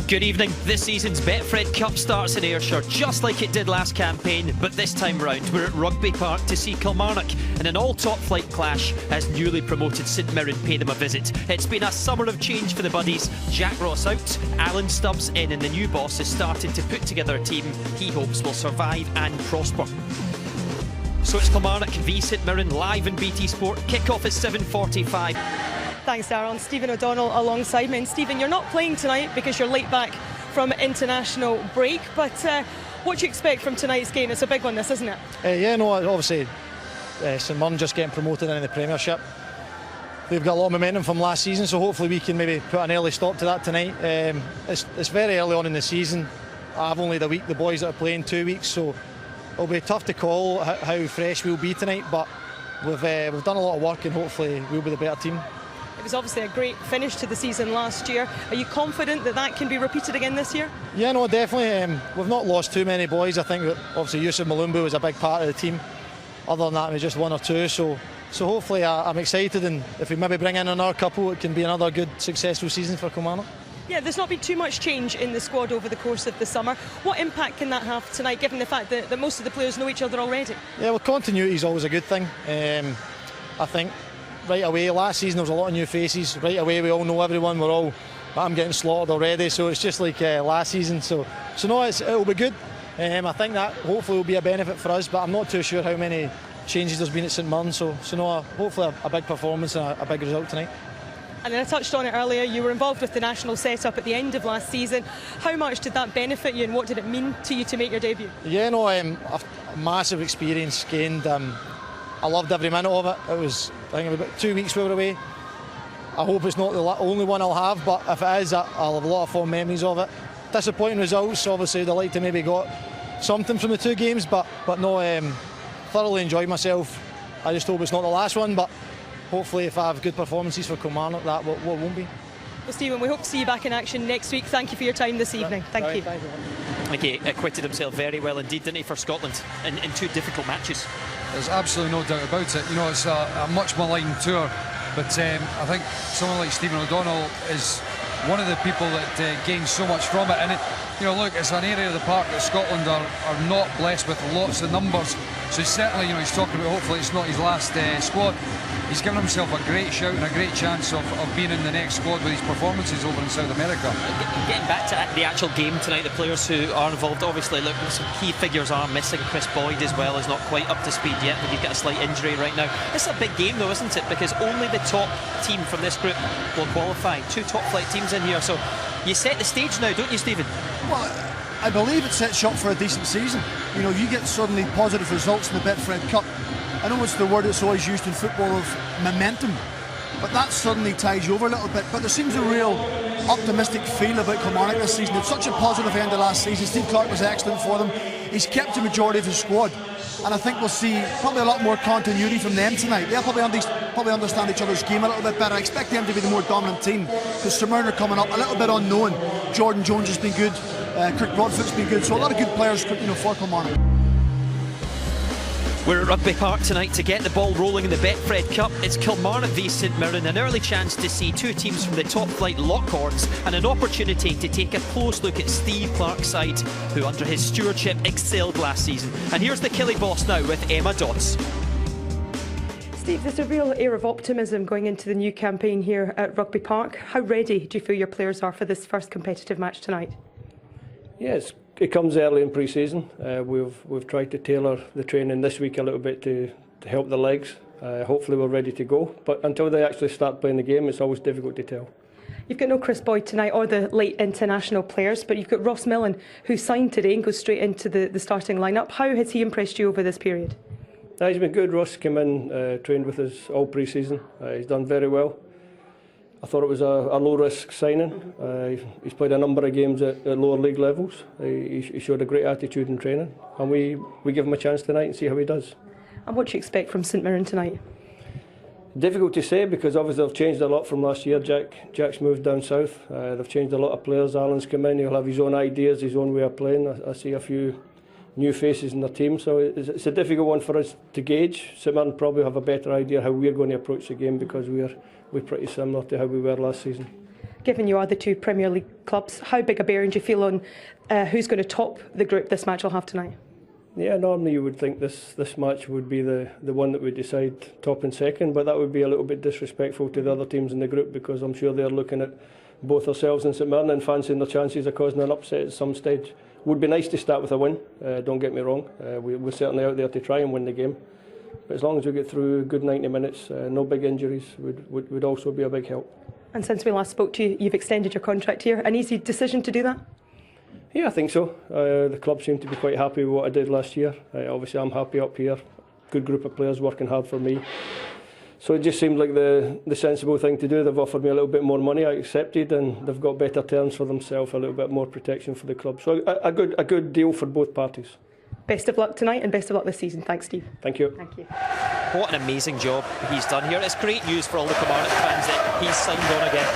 Good evening. This season's Betfred Cup starts in Ayrshire just like it did last campaign, but this time round we're at Rugby Park to see Kilmarnock in an all-top flight clash as newly promoted St Mirren pay them a visit. It's been a summer of change for the Buddies. Jack Ross out, Alan Stubbs in, and the new boss has started to put together a team he hopes will survive and prosper. So it's Kilmarnock v St Mirren live in BT Sport. Kick-off is 7:45. Thanks, Darren. Stephen O'Donnell alongside me. And Stephen, you're not playing tonight because you're late back from international break, but what do you expect from tonight's game? It's a big one, this, isn't it? Obviously St Mirren just getting promoted in the Premiership. They've got a lot of momentum from last season, so hopefully we can maybe put an early stop to that tonight. It's very early on in the season. I've only the boys that are playing 2 weeks, so it'll be tough to call how fresh we'll be tonight, but we've done a lot of work and hopefully we'll be the better team. It was obviously a great finish to the season last year. Are you confident that that can be repeated again this year? Yeah, no, definitely. We've not lost too many boys. I think that obviously Yusuf Malumbu was a big part of the team. Other than that, it was just one or two. So hopefully I'm excited, and if we maybe bring in another couple, it can be another good, successful season for Kilmarnock. Yeah, there's not been too much change in the squad over the course of the summer. What impact can that have tonight, given the fact that most of the players know each other already? Yeah, well, continuity is always a good thing. I think right away, last season there was a lot of new faces. Right away we all know everyone, I'm getting slaughtered already, so it's just like last season. So no, it'll be good. I think that hopefully will be a benefit for us, but I'm not too sure how many changes there's been at St Mirren, so no, hopefully a big performance and a big result tonight. And then I touched on it earlier, you were involved with the national set-up at the end of last season. How much did that benefit you and what did it mean to you to make your debut? Yeah, no, a massive experience gained. I loved every minute of it. It was, I think, about 2 weeks we were away. I hope it's not the only one I'll have, but if it is, I'll have a lot of fond memories of it. Disappointing results, obviously they'd like to maybe got something from the two games, but no, thoroughly enjoyed myself. I just hope it's not the last one, but hopefully if I have good performances for Kilmarnock, that won't be. Well, Stephen, we hope to see you back in action next week. Thank you for your time this evening. Thank you. He acquitted himself very well indeed, didn't he, for Scotland in two difficult matches. There's absolutely no doubt about it. You know, it's a much maligned tour, but I think someone like Stephen O'Donnell is one of the people that gains so much from it. And look, it's an area of the park that Scotland are not blessed with lots of numbers. So certainly, he's talking about hopefully it's not his last squad. He's given himself a great shout and a great chance of being in the next squad with his performances over in South America. Getting back to the actual game tonight, the players who are involved, obviously, look, some key figures are missing. Chris Boyd as well is not quite up to speed yet, but he's got a slight injury right now. It's a big game though, isn't it? Because only the top team from this group will qualify. Two top flight teams in here, so you set the stage now, don't you, Stephen? Well, I believe it sets you up for a decent season. You get suddenly positive results in the Betfred Cup. I know it's the word that's always used in football of momentum, but that suddenly ties you over a little bit. But there seems a real optimistic feel about Kilmarnock this season. It's such a positive end of last season. Steve Clark was excellent for them. He's kept the majority of his squad, and I think we'll see probably a lot more continuity from them tonight. They'll probably understand each other's game a little bit better. I expect them to be the more dominant team because St Mirren are coming up a little bit unknown. Jordan Jones has been good. Broadfoot's been good. So a lot of good players for Kilmarnock. We're at Rugby Park tonight to get the ball rolling in the Betfred Cup. It's Kilmarnock v St Mirren, an early chance to see two teams from the top flight lock horns and an opportunity to take a close look at Steve Clark's side, who under his stewardship excelled last season. And here's the Killie boss now with Emma Dodds. Steve, there's a real air of optimism going into the new campaign here at Rugby Park. How ready do you feel your players are for this first competitive match tonight? Yes, it comes early in pre-season. We've tried to tailor the training this week a little bit to help the legs. Hopefully we're ready to go, but until they actually start playing the game, it's always difficult to tell. You've got no Chris Boyd tonight or the late international players, but you've got Ross Millen, who signed today and goes straight into the starting lineup. How has he impressed you over this period? He's been good. Ross came in, trained with us all pre-season. He's done very well. I thought it was a low-risk signing. He's played a number of games at lower league levels. He showed a great attitude in training, and we give him a chance tonight and see how he does. And what do you expect from St Mirren tonight? Difficult to say because obviously they've changed a lot from last year. Jack's moved down south. They've changed a lot of players. Alan's come in. He'll have his own ideas, his own way of playing. I see a few new faces in the team, so it's a difficult one for us to gauge. St Mirren probably have a better idea how we're going to approach the game because we're pretty similar to how we were last season. given you are the two Premier League clubs, how big a bearing do you feel on who's going to top the group this match will have tonight? Yeah, normally you would think this match would be the one that would decide top and second, but that would be a little bit disrespectful to the other teams in the group, because I'm sure they're looking at both ourselves and St Mirren and fancying their chances of causing an upset at some stage. Would be nice to start with a win, don't get me wrong. We're certainly out there to try and win the game, but as long as we get through a good 90 minutes, no big injuries would also be a big help. And since we last spoke to you, you've extended your contract here. An easy decision to do that? Yeah, I think so. The club seemed to be quite happy with what I did last year. Obviously I'm happy up here. Good group of players working hard for me. So it just seemed like the sensible thing to do. They've offered me a little bit more money, I accepted, and they've got better terms for themselves, a little bit more protection for the club. So a good deal for both parties. Best of luck tonight and best of luck this season. Thanks, Steve. Thank you. Thank you. What an amazing job he's done here. It's great news for all the Kilmarnock fans that he's signed on again.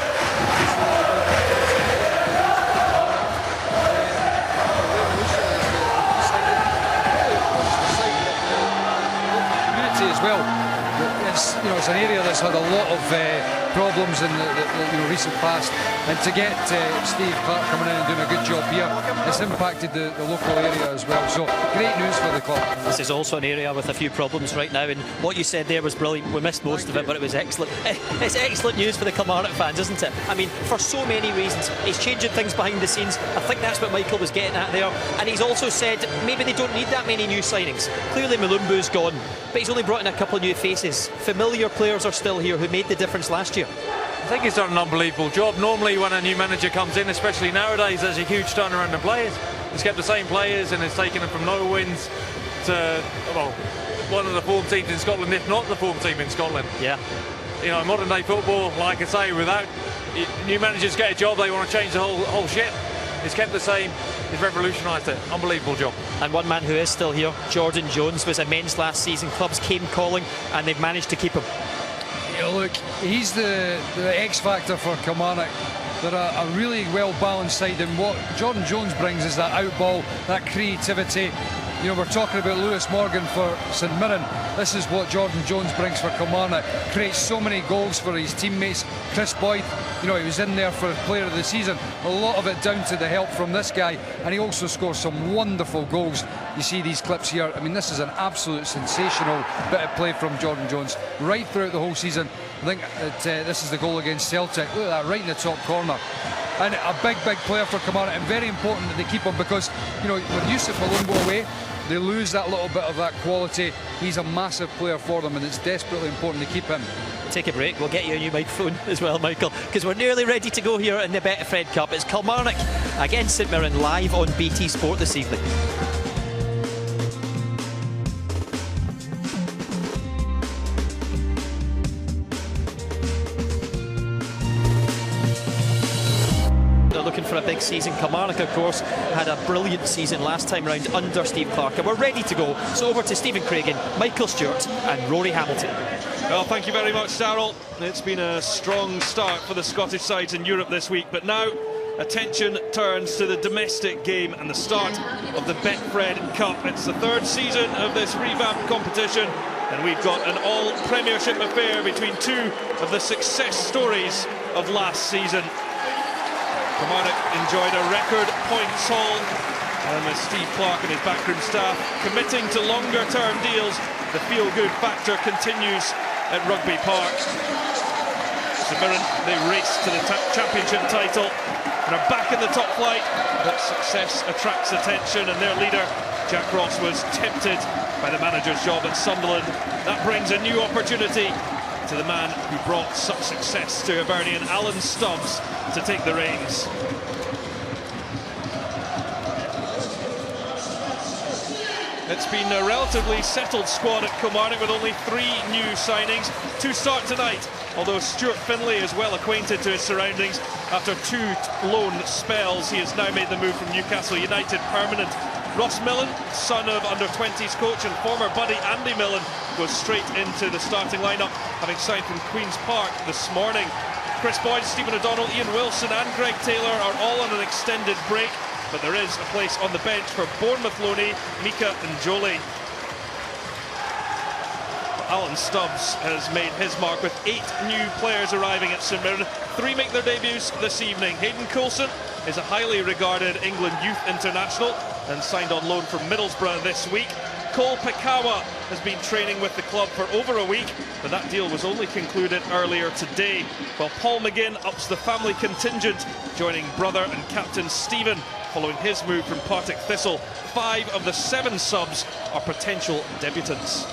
As well, it's an area that's had a lot of problems in the recent past, and to get Steve Clarke coming in and doing a good job here, it's impacted the local area as well. So great news for the club. This is also an area with a few problems right now, and what you said there was brilliant. We missed most of it, but it was excellent. It's excellent news for the Kilmarnock fans, isn't it? I mean, for so many reasons. He's changing things behind the scenes. I think that's what Michael was getting at there. And he's also said maybe they don't need that many new signings. Clearly Mulumbu's gone, but he's only brought in a couple of new faces. Familiar players are still here who made the difference last year. I think he's done an unbelievable job. Normally when a new manager comes in, especially nowadays, there's a huge turnaround in players. He's kept the same players and has taken them from no wins to, well, one of the form teams in Scotland, if not the form team in Scotland. Yeah. You know, modern day football, like I say, without new managers get a job, they want to change the whole shit. He's kept the same. He's revolutionised it. Unbelievable job. And one man who is still here, Jordan Jones, was immense last season. Clubs came calling and they've managed to keep him. Yeah, look, he's the X factor for Kilmarnock. They're a really well balanced side, and what Jordan Jones brings is that outball, that creativity. You know, we're talking about Lewis Morgan for St Mirren. This is what Jordan Jones brings for Kilmarnock. Creates so many goals for his teammates. Chris Boyd, you know, he was in there for Player of the Season. A lot of it down to the help from this guy, and he also scores some wonderful goals. You see these clips here. I mean, this is an absolute sensational bit of play from Jordan Jones right throughout the whole season. I think that this is the goal against Celtic. Look at that, right in the top corner. And a big player for Kilmarnock, and very important that they keep him, because, you know, with Yusuf Mulumbu away, they lose that little bit of that quality. He's a massive player for them, and it's desperately important to keep him. Take a break, we'll get you a new microphone as well, Michael, because we're nearly ready to go here in the Betfred Cup. It's Kilmarnock against St Mirren, live on BT Sport this evening. Looking for a big season. Kilmarnock, of course, had a brilliant season last time round under Steve Clarke, and we're ready to go. So over to Stephen Craigan, Michael Stewart and Rory Hamilton. Well, thank you very much, Darryl. It's been a strong start for the Scottish sides in Europe this week, but now attention turns to the domestic game and the start of the Betfred Cup. It's the third season of this revamped competition, and we've got an all-Premiership affair between two of the success stories of last season. Kilmarnock enjoyed a record points haul, and with Steve Clarke and his backroom staff committing to longer-term deals, the feel-good factor continues at Rugby Park. St Mirren, they race to the championship title and are back in the top flight, but success attracts attention, and their leader, Jack Ross, was tempted by the manager's job at Sunderland. That brings a new opportunity to the man who brought such success to Hibernian, Alan Stubbs, to take the reins. It's been a relatively settled squad at Kilmarnock with only 3 new signings to start tonight, although Stuart Findlay is well acquainted to his surroundings. After 2 loan spells, he has now made the move from Newcastle United permanent. Ross Millen, son of under-20s coach and former buddy Andy Millen, goes straight into the starting lineup, having signed from Queen's Park this morning. Chris Boyd, Stephen O'Donnell, Ian Wilson and Greg Taylor are all on an extended break, but there is a place on the bench for Bournemouth loanee Mika Ndjoli. Alan Stubbs has made his mark with 8 new players arriving at St Mirren. 3 make their debuts this evening. Hayden Coulson is a highly regarded England youth international and signed on loan from Middlesbrough this week. Cole Pekawa has been training with the club for over a week, but that deal was only concluded earlier today. While Paul McGinn ups the family contingent, joining brother and captain Stephen following his move from Partick Thistle. 5 of the 7 subs are potential debutants.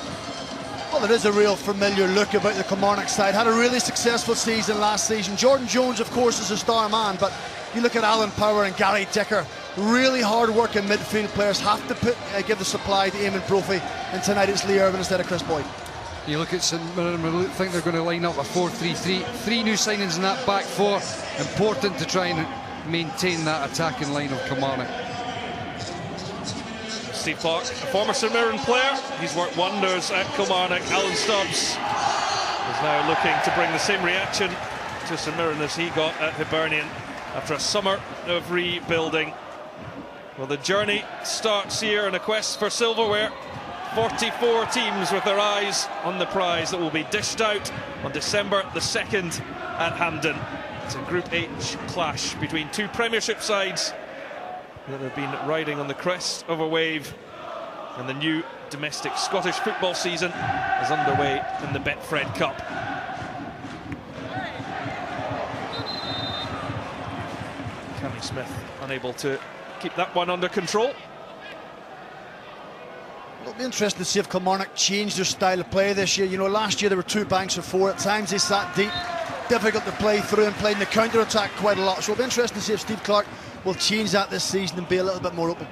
Well, there is a real familiar look about the Kilmarnock side. Had a really successful season last season. Jordan Jones, of course, is a star man, but you look at Alan Power and Gary Dicker, really hard-working midfield players, have to give the supply to Eamon Brophy, and tonight it's Lee Erwin instead of Chris Boyd. You look at St Mirren, I think they're going to line up a 4-3-3. 3 new signings in that back 4. Important to try and maintain that attacking line of Kilmarnock. Steve Clark, a former St Mirren player, he's worked wonders at Kilmarnock. Alan Stubbs is now looking to bring the same reaction to St Mirren as he got at Hibernian after a summer of rebuilding. Well, the journey starts here in a quest for silverware. 44 teams with their eyes on the prize that will be dished out on December the 2nd at Hampden. It's a Group H clash between 2 Premiership sides that have been riding on the crest of a wave, and the new domestic Scottish football season is underway in the Betfred Cup. Cammy Smith unable to keep that one under control. It'll be interesting to see if Kilmarnock changed their style of play this year. You know, last year there were 2 banks of 4. At times they sat deep, difficult to play through, and played in the counter-attack quite a lot. So it'll be interesting to see if Steve Clarke will change that this season and be a little bit more open.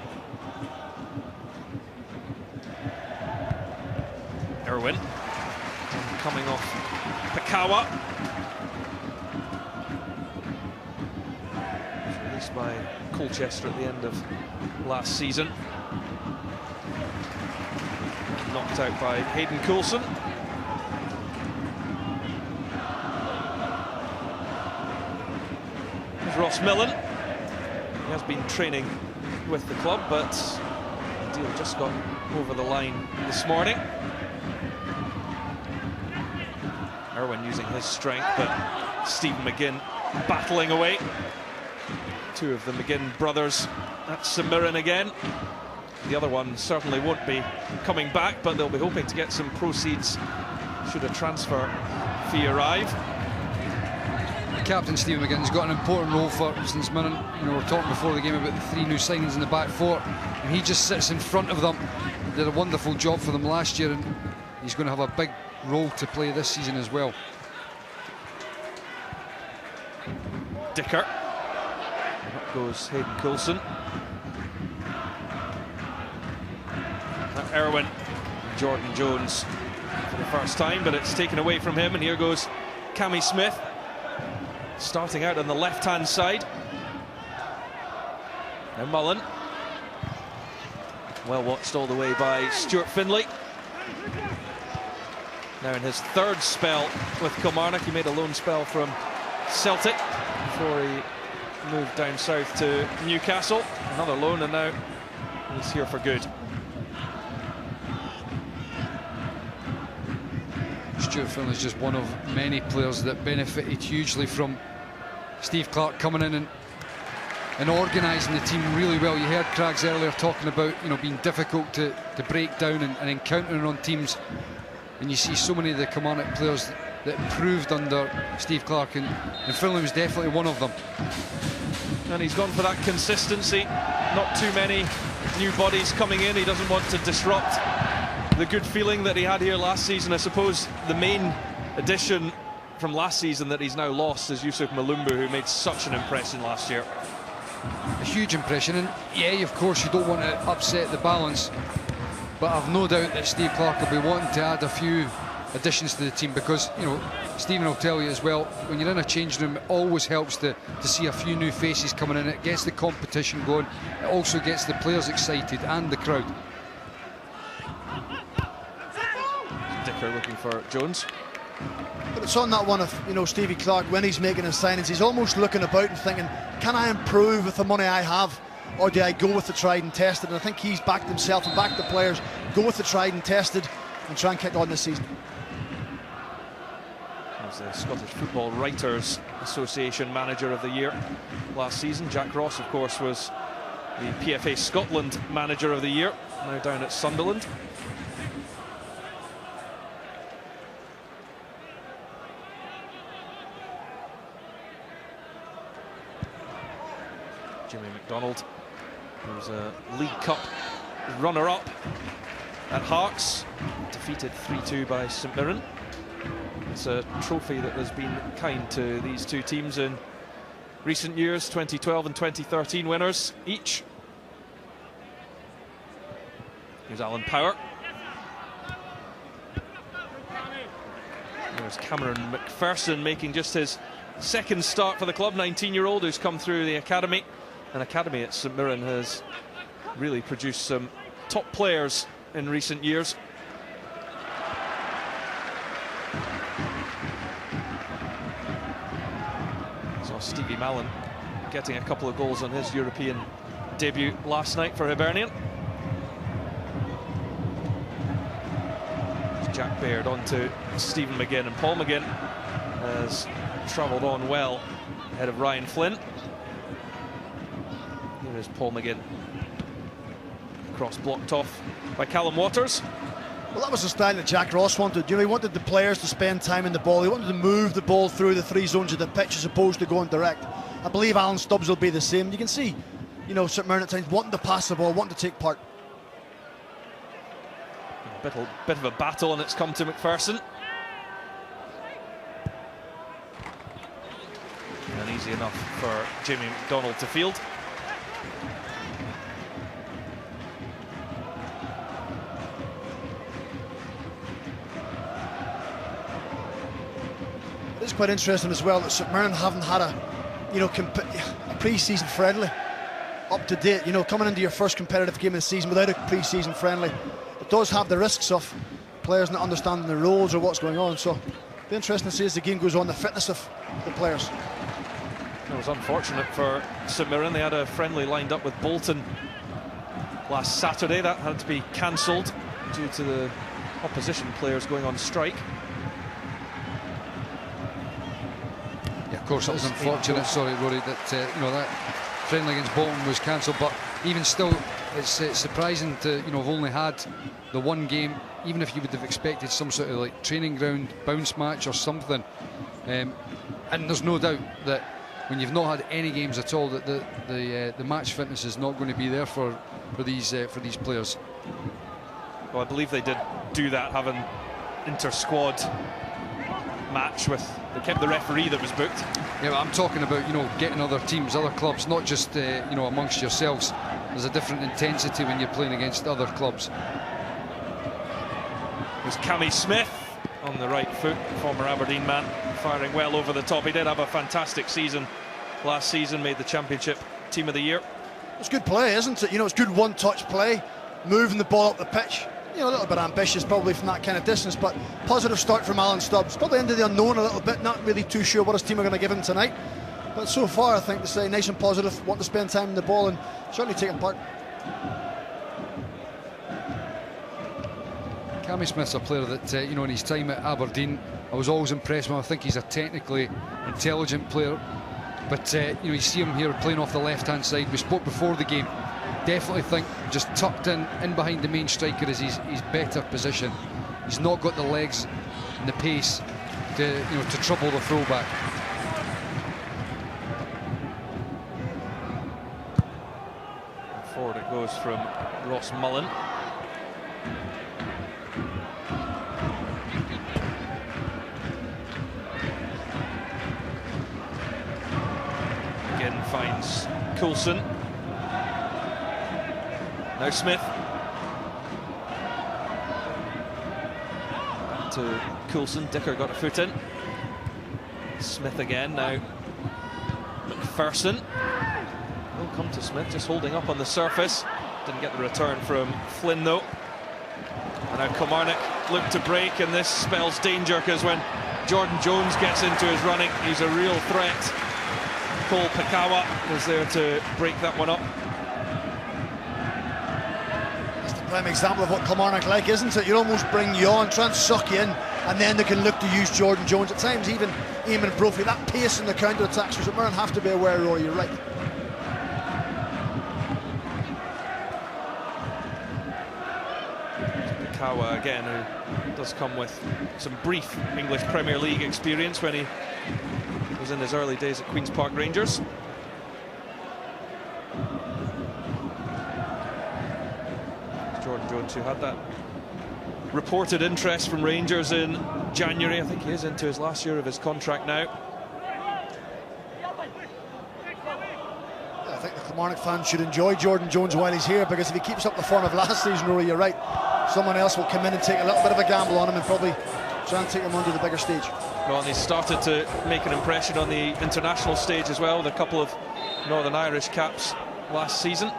Erwin coming off Pekawa. Released by Colchester at the end of last season. Knocked out by Hayden Coulson. There's Ross Millen. He has been training with the club, but the deal just got over the line this morning. Erwin using his strength, but Stephen McGinn battling away. 2 of the McGinn brothers at St Mirren again. The other one certainly won't be coming back, but they'll be hoping to get some proceeds should a transfer fee arrive. Captain Stephen McGinn's got an important role for St Mirren. You know, we were talking before the game about the 3 new signings in the back 4, and he just sits in front of them. Did a wonderful job for them last year, and he's going to have a big role to play this season as well. Dicker. Up goes Hayden Coulson. Erwin, Jordan Jones for the first time, but it's taken away from him, and here goes Cammy Smith. Starting out on the left-hand side. Now Mullen. Well watched all the way by Stuart Findlay. Now in his 3rd spell with Kilmarnock. He made a loan spell from Celtic before he moved down south to Newcastle. Another loan, and now he's here for good. Stuart Findlay is just one of many players that benefited hugely from Steve Clarke coming in and organising the team really well. You heard Craggs earlier talking about, you know, being difficult to break down and encountering on teams, and you see so many of the Kilmarnock players that improved under Steve Clarke, and Findlay was definitely one of them. And he's gone for that consistency. Not too many new bodies coming in. He doesn't want to disrupt the good feeling that he had here last season. I suppose the main addition from last season that he's now lost is Yusuf Malumbu, who made such an impression last year. A huge impression, and yeah, of course you don't want to upset the balance, but I've no doubt that Steve Clarke will be wanting to add a few additions to the team, because, you know, Stephen will tell you as well, when you're in a changing room, it always helps to see a few new faces coming in. It gets the competition going, it also gets the players excited and the crowd. Dicker looking for Jones. But it's on that one of, you know, Stevie Clarke, when he's making his signings, he's almost looking about and thinking, can I improve with the money I have, or do I go with the tried and tested? And I think he's backed himself and backed the players, go with the tried and tested and try and kick on this season. was the Scottish Football Writers Association Manager of the Year last season. Jack Ross, of course, was the PFA Scotland Manager of the Year, now down at Sunderland. Jimmy MacDonald, who was a League Cup runner-up at Hearts, defeated 3-2 by St Mirren. It's a trophy that has been kind to these two teams in recent years, 2012 and 2013 winners each. Here's Alan Power. There's Cameron McPherson making just his second start for the club, 19-year-old who's come through the academy. An academy at St Mirren has really produced some top players in recent years. So Stevie Millen getting a couple of goals on his European debut last night for Hibernian. Jack Baird on to Stephen McGinn, and Paul McGinn has travelled on well ahead of Ryan Flynn. Here is Paul McGinn. Cross blocked off by Callum Waters. Well, that was the style that Jack Ross wanted. You know, he wanted the players to spend time in the ball. He wanted to move the ball through the three zones of the pitch as opposed to going direct. I believe Alan Stubbs will be the same. You can see, you know, St Mirren at times wanting to pass the ball, wanting to take part. Bit of a battle, and it's come to McPherson. And easy enough for Jimmy MacDonald to field. It's quite interesting as well that St Mirren haven't had a pre-season friendly up to date. You know, coming into your first competitive game of the season without a pre-season friendly, it does have the risks of players not understanding the rules or what's going on. So it'll be interesting to see as the game goes on the fitness of the players. It was unfortunate for St Mirren. They had a friendly lined up with Bolton last Saturday. That had to be cancelled due to the opposition players going on strike. Yeah, of course, it was unfortunate. Sorry, Rory, that that friendly against Bolton was cancelled. But even still, it's surprising to have only had the one game. Even if you would have expected some sort of like training ground bounce match or something, and there's no doubt that when you've not had any games at all, that the match fitness is not going to be there for these players. Well, I believe they did do that, have an inter-squad match with. They kept the referee that was booked. Yeah, but I'm talking about getting other teams, other clubs, not just amongst yourselves. There's a different intensity when you're playing against other clubs. There's Cammy Smith on the right foot, former Aberdeen man, firing well over the top. He did have a fantastic season last season, made the Championship Team of the Year. It's good play, isn't it? It's good one-touch play, moving the ball up the pitch. A little bit ambitious probably from that kind of distance, but positive start from Alan Stubbs. Probably into the unknown a little bit, not really too sure what his team are going to give him tonight. But so far, I think to say nice and positive, want to spend time in the ball and certainly taking part. Cammy Smith's a player that, in his time at Aberdeen, I was always impressed with him. I think he's a technically intelligent player. But, you see him here playing off the left-hand side. We spoke before the game. Definitely think just tucked in behind the main striker is his better position. He's not got the legs and the pace to trouble the throwback. Forward it goes from Ross Mullen. Again finds Coulson. Now Smith. Back to Coulson. Dicker got a foot in. Smith again. Now McPherson. Will come to Smith, just holding up on the surface. Didn't get the return from Flynn though. And now Kilmarnock look to break, and this spells danger because when Jordan Jones gets into his running, he's a real threat. Cole Pakawa was there to break that one up. Prime example of what Kilmarnock like, isn't it? You almost bring you on, try and suck you in, and then they can look to use Jordan Jones at times, even Eamon and Brophy. That pace in the counter-attacks, St Mirren have to be aware, Rory, you're right. Kawa again, who does come with some brief English Premier League experience when he was in his early days at Queen's Park Rangers. Jordan Jones, who had that reported interest from Rangers in January. I think he is into his last year of his contract now. I think the Kilmarnock fans should enjoy Jordan Jones while he's here, because if he keeps up the form of last season, Rory, you're right, someone else will come in and take a little bit of a gamble on him and probably try and take him onto the bigger stage. Well, and he started to make an impression on the international stage as well, with a couple of Northern Irish caps last season.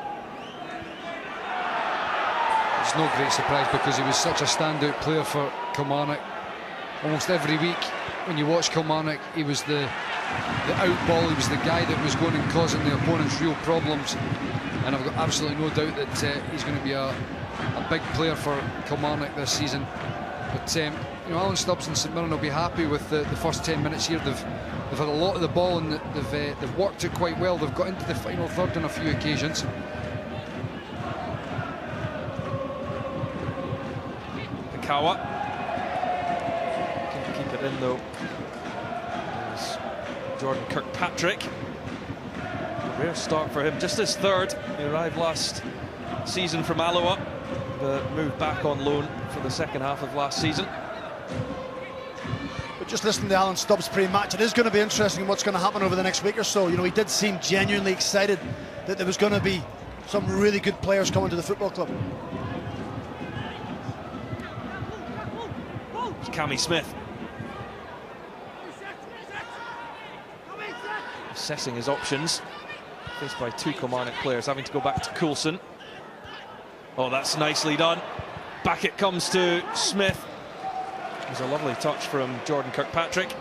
It's no great surprise, because he was such a standout player for Kilmarnock. Almost every week when you watch Kilmarnock, he was the out ball, he was the guy that was going and causing the opponents real problems, and I've got absolutely no doubt that he's going to be a big player for Kilmarnock this season. But you know, Alan Stubbs and St Mirren will be happy with the first 10 minutes here. They've had a lot of the ball, and they've worked it quite well. They've got into the final third on a few occasions. Kawa can keep it in though. There's Jordan Kirkpatrick. A rare start for him, just his third. He arrived last season from Alloa, but moved back on loan for the second half of last season. But just listening to Alan Stubbs pre-match, it is going to be interesting what's going to happen over the next week or so. You know, he did seem genuinely excited that there was going to be some really good players coming to the football club. Cammy Smith assessing his options, faced by two Kilmarnock players, having to go back to Coulson. Oh, that's nicely done. Back it comes to Smith. It was a lovely touch from Jordan Kirkpatrick.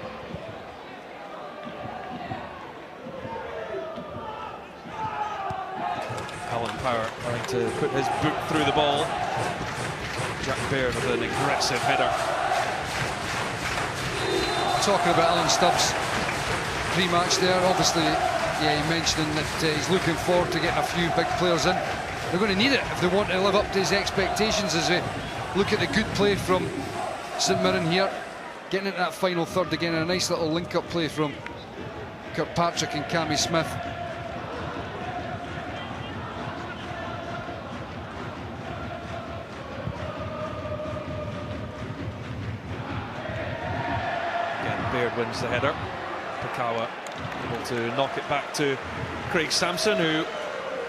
Alan Power trying to put his boot through the ball. Jack Baird with an aggressive header. Talking about Alan Stubbs pre-match there, obviously, yeah, he mentioning that he's looking forward to getting a few big players in. They're going to need it if they want to live up to his expectations, as we look at the good play from St Mirren here, getting into that final third again, and a nice little link-up play from Kirkpatrick and Cammy Smith. Baird wins the header. Pakawa able to knock it back to Craig Sampson, who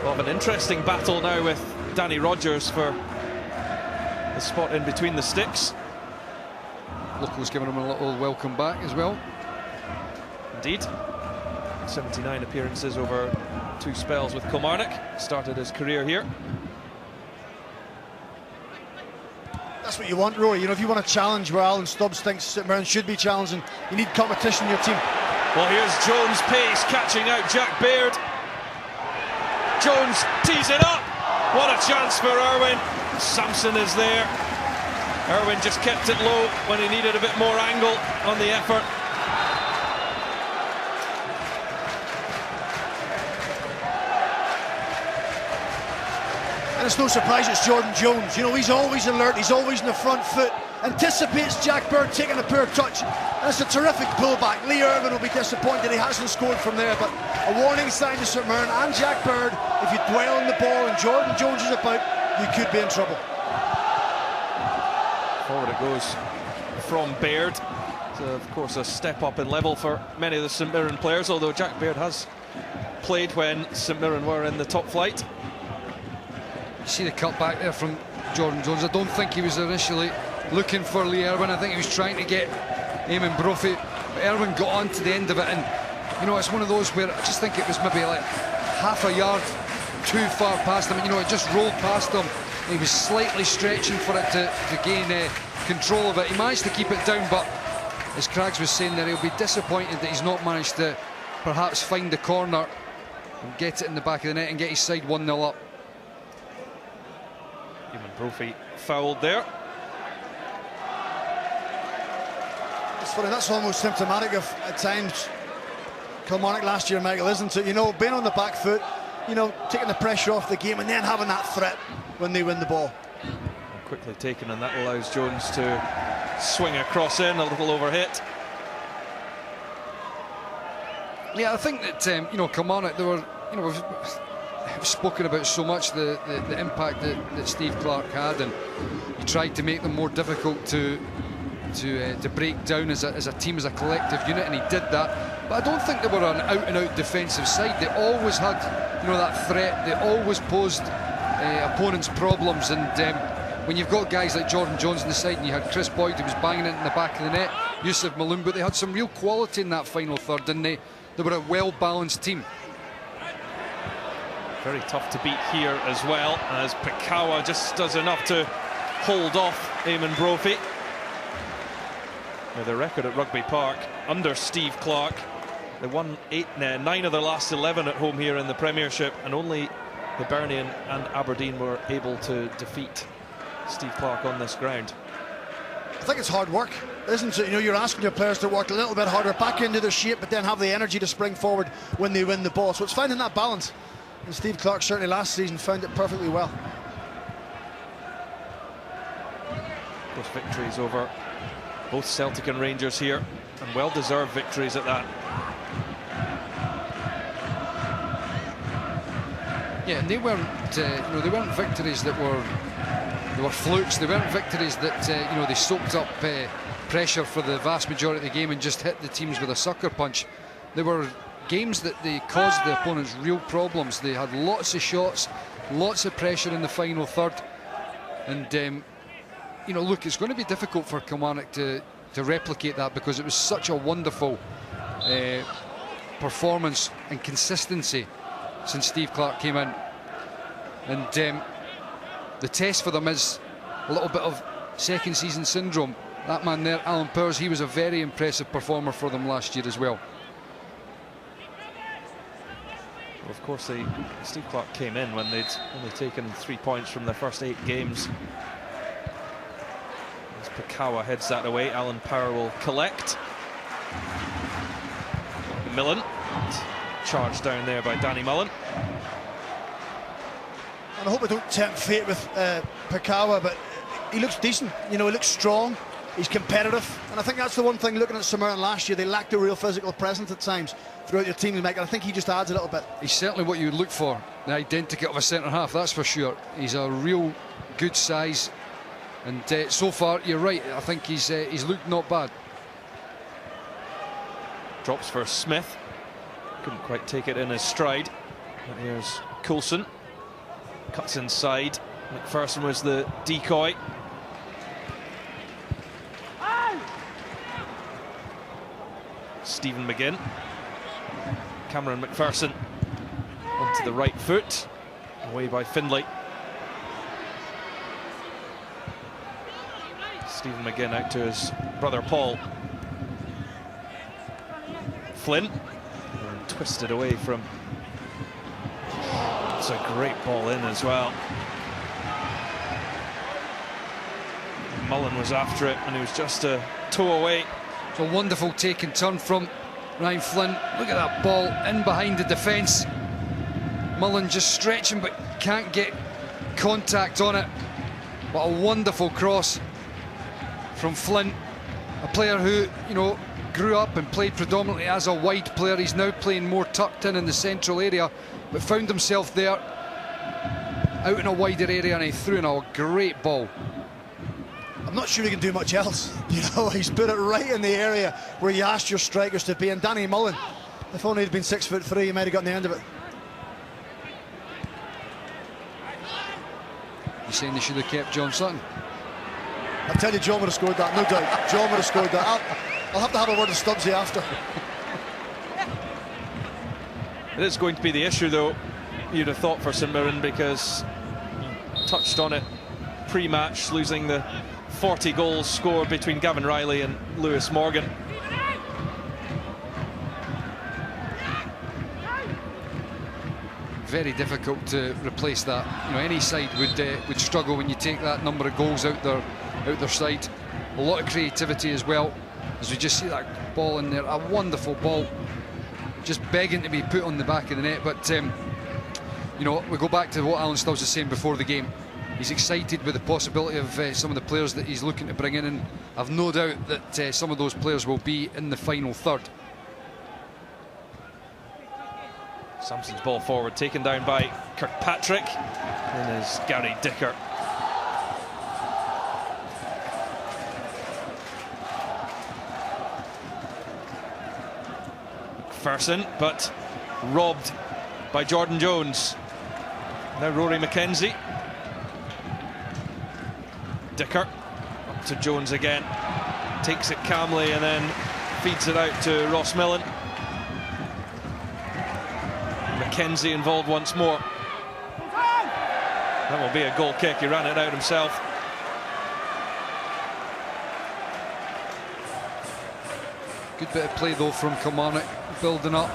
will have an interesting battle now with Danny Rogers for the spot in between the sticks. Locals giving him a little welcome back as well. Indeed. 79 appearances over 2 spells with Kilmarnock. Started his career here. That's what you want, Rory. You know, if you want a challenge where Alan Stubbs thinks St Mirren should be challenging, you need competition in your team. Well, here's Jones' pace catching out Jack Baird. Jones tees it up. What a chance for Erwin. Sampson is there. Erwin just kept it low when he needed a bit more angle on the effort. And it's no surprise it's Jordan Jones. You know, he's always alert, he's always in the front foot, anticipates Jack Baird taking a poor touch, and it's a terrific pullback. Lee Erwin will be disappointed he hasn't scored from there, but a warning sign to St Mirren and Jack Baird: if you dwell on the ball and Jordan Jones is about, you could be in trouble. Forward it goes from Baird. So, of course, a step up in level for many of the St Mirren players, although Jack Baird has played when St Mirren were in the top flight. You see the cut back there from Jordan Jones. I don't think he was initially looking for Lee Erwin. I think he was trying to get Eamon Brophy, but Erwin got on to the end of it, and you know, it's one of those where I just think it was maybe like half a yard too far past him. You know, it just rolled past him. He was slightly stretching for it to gain control of it. He managed to keep it down, but as Craggs was saying there, he'll be disappointed that he's not managed to perhaps find the corner and get it in the back of the net and get his side 1-0 up. Eamon Brophy fouled there. funny, that's almost symptomatic of, at times, Kilmarnock last year, Michael, isn't it? You know, being on the back foot, you know, taking the pressure off the game and then having that threat when they win the ball. Quickly taken, and that allows Jones to swing across in, a little overhit. Yeah, I think that, you know, Kilmarnock, they were, you know, we've spoken about so much the impact that Steve Clarke had, and he tried to make them more difficult to break down as a team, as a collective unit, and he did that. But I don't think they were an out-and-out defensive side. They always had, you know, that threat. They always posed opponents problems, and when you've got guys like Jordan Jones on the side, and you had Chris Boyd who was banging it in the back of the net, Yusuf Millen, but they had some real quality in that final third, and they were a well-balanced team. Very tough to beat here as well, as Pikawa just does enough to hold off Eamon Brophy. Now, their record at Rugby Park under Steve Clarke, they won 9 of their last 11 at home here in the Premiership, and only Hibernian and Aberdeen were able to defeat Steve Clarke on this ground. I think it's hard work, isn't it? You know, you're asking your players to work a little bit harder, back into their shape, but then have the energy to spring forward when they win the ball. So it's finding that balance. And Steve Clarke certainly last season found it perfectly well. Of course, victories over both Celtic and Rangers here, and well-deserved victories at that. Yeah, and they weren't, you know, they weren't victories that were. They were flukes. They weren't victories that, you know, they soaked up pressure for the vast majority of the game and just hit the teams with a sucker punch. They were games that they caused the opponents real problems. They had lots of shots, lots of pressure in the final third. And, you know, look, it's going to be difficult for Kilmarnock to replicate that, because it was such a wonderful performance and consistency since Steve Clarke came in. And the test for them is a little bit of second season syndrome. That man there, Alan Powers, he was a very impressive performer for them last year as well. Well, of course, Steve Clarke came in when they'd only taken 3 points from their first 8 games. As Pikawa heads that away, Alan Power will collect. Millen, charged down there by Danny Mullen. And I hope I don't tempt fate with Pikawa, but he looks decent. You know, he looks strong. He's competitive, and I think that's the one thing. Looking at St Mirren last year, they lacked a real physical presence at times throughout your team, and I think he just adds a little bit. He's certainly what you would look for, the identity of a centre half, that's for sure. He's a real good size, and so far, you're right. I think he's looked not bad. Drops for Smith. Couldn't quite take it in his stride. And here's Coulson. Cuts inside. McPherson was the decoy. Stephen McGinn. Cameron McPherson onto the right foot. Away by Findlay. Stephen McGinn out to his brother Paul. Flynn. And twisted away from. It's a great ball in as well. Mullen was after it, and he was just a toe away. It's a wonderful take and turn from Ryan Flynn. Look at that ball in behind the defence. Mullen just stretching but can't get contact on it. What a wonderful cross from Flynn, a player who, you know, grew up and played predominantly as a wide player. He's now playing more tucked in the central area, but found himself there out in a wider area, and he threw in a great ball. I'm not sure he can do much else. You know, he's put it right in the area where you asked your strikers to be. And Danny Mullen, if only he'd been 6'3", he might have gotten the end of it. You saying they should have kept John Sutton? I tell you, John would have scored that, no doubt. John would have scored that. I'll have to have a word with Stubbsy after. It is going to be the issue, though, you'd have thought, for St Mirren, because touched on it pre-match, losing the 40 goals scored between Gavin Riley and Lewis Morgan. Very difficult to replace that. You know, any side would struggle when you take that number of goals out their side. A lot of creativity as well. as we just see that ball in there, a wonderful ball, just begging to be put on the back of the net. But you know, we go back to what Alan Stubbs was saying before the game. He's excited with the possibility of some of the players that he's looking to bring in, and I've no doubt that some of those players will be in the final third. Sampson's ball forward, taken down by Kirkpatrick. Then is Gary Dicker. McPherson, but robbed by Jordan Jones. Now Rory McKenzie. Dicker up to Jones again. Takes it calmly and then feeds it out to Ross Millen. McKenzie involved once more. That will be a goal kick. He ran it out himself. Good bit of play though from Kilmarnock, building up,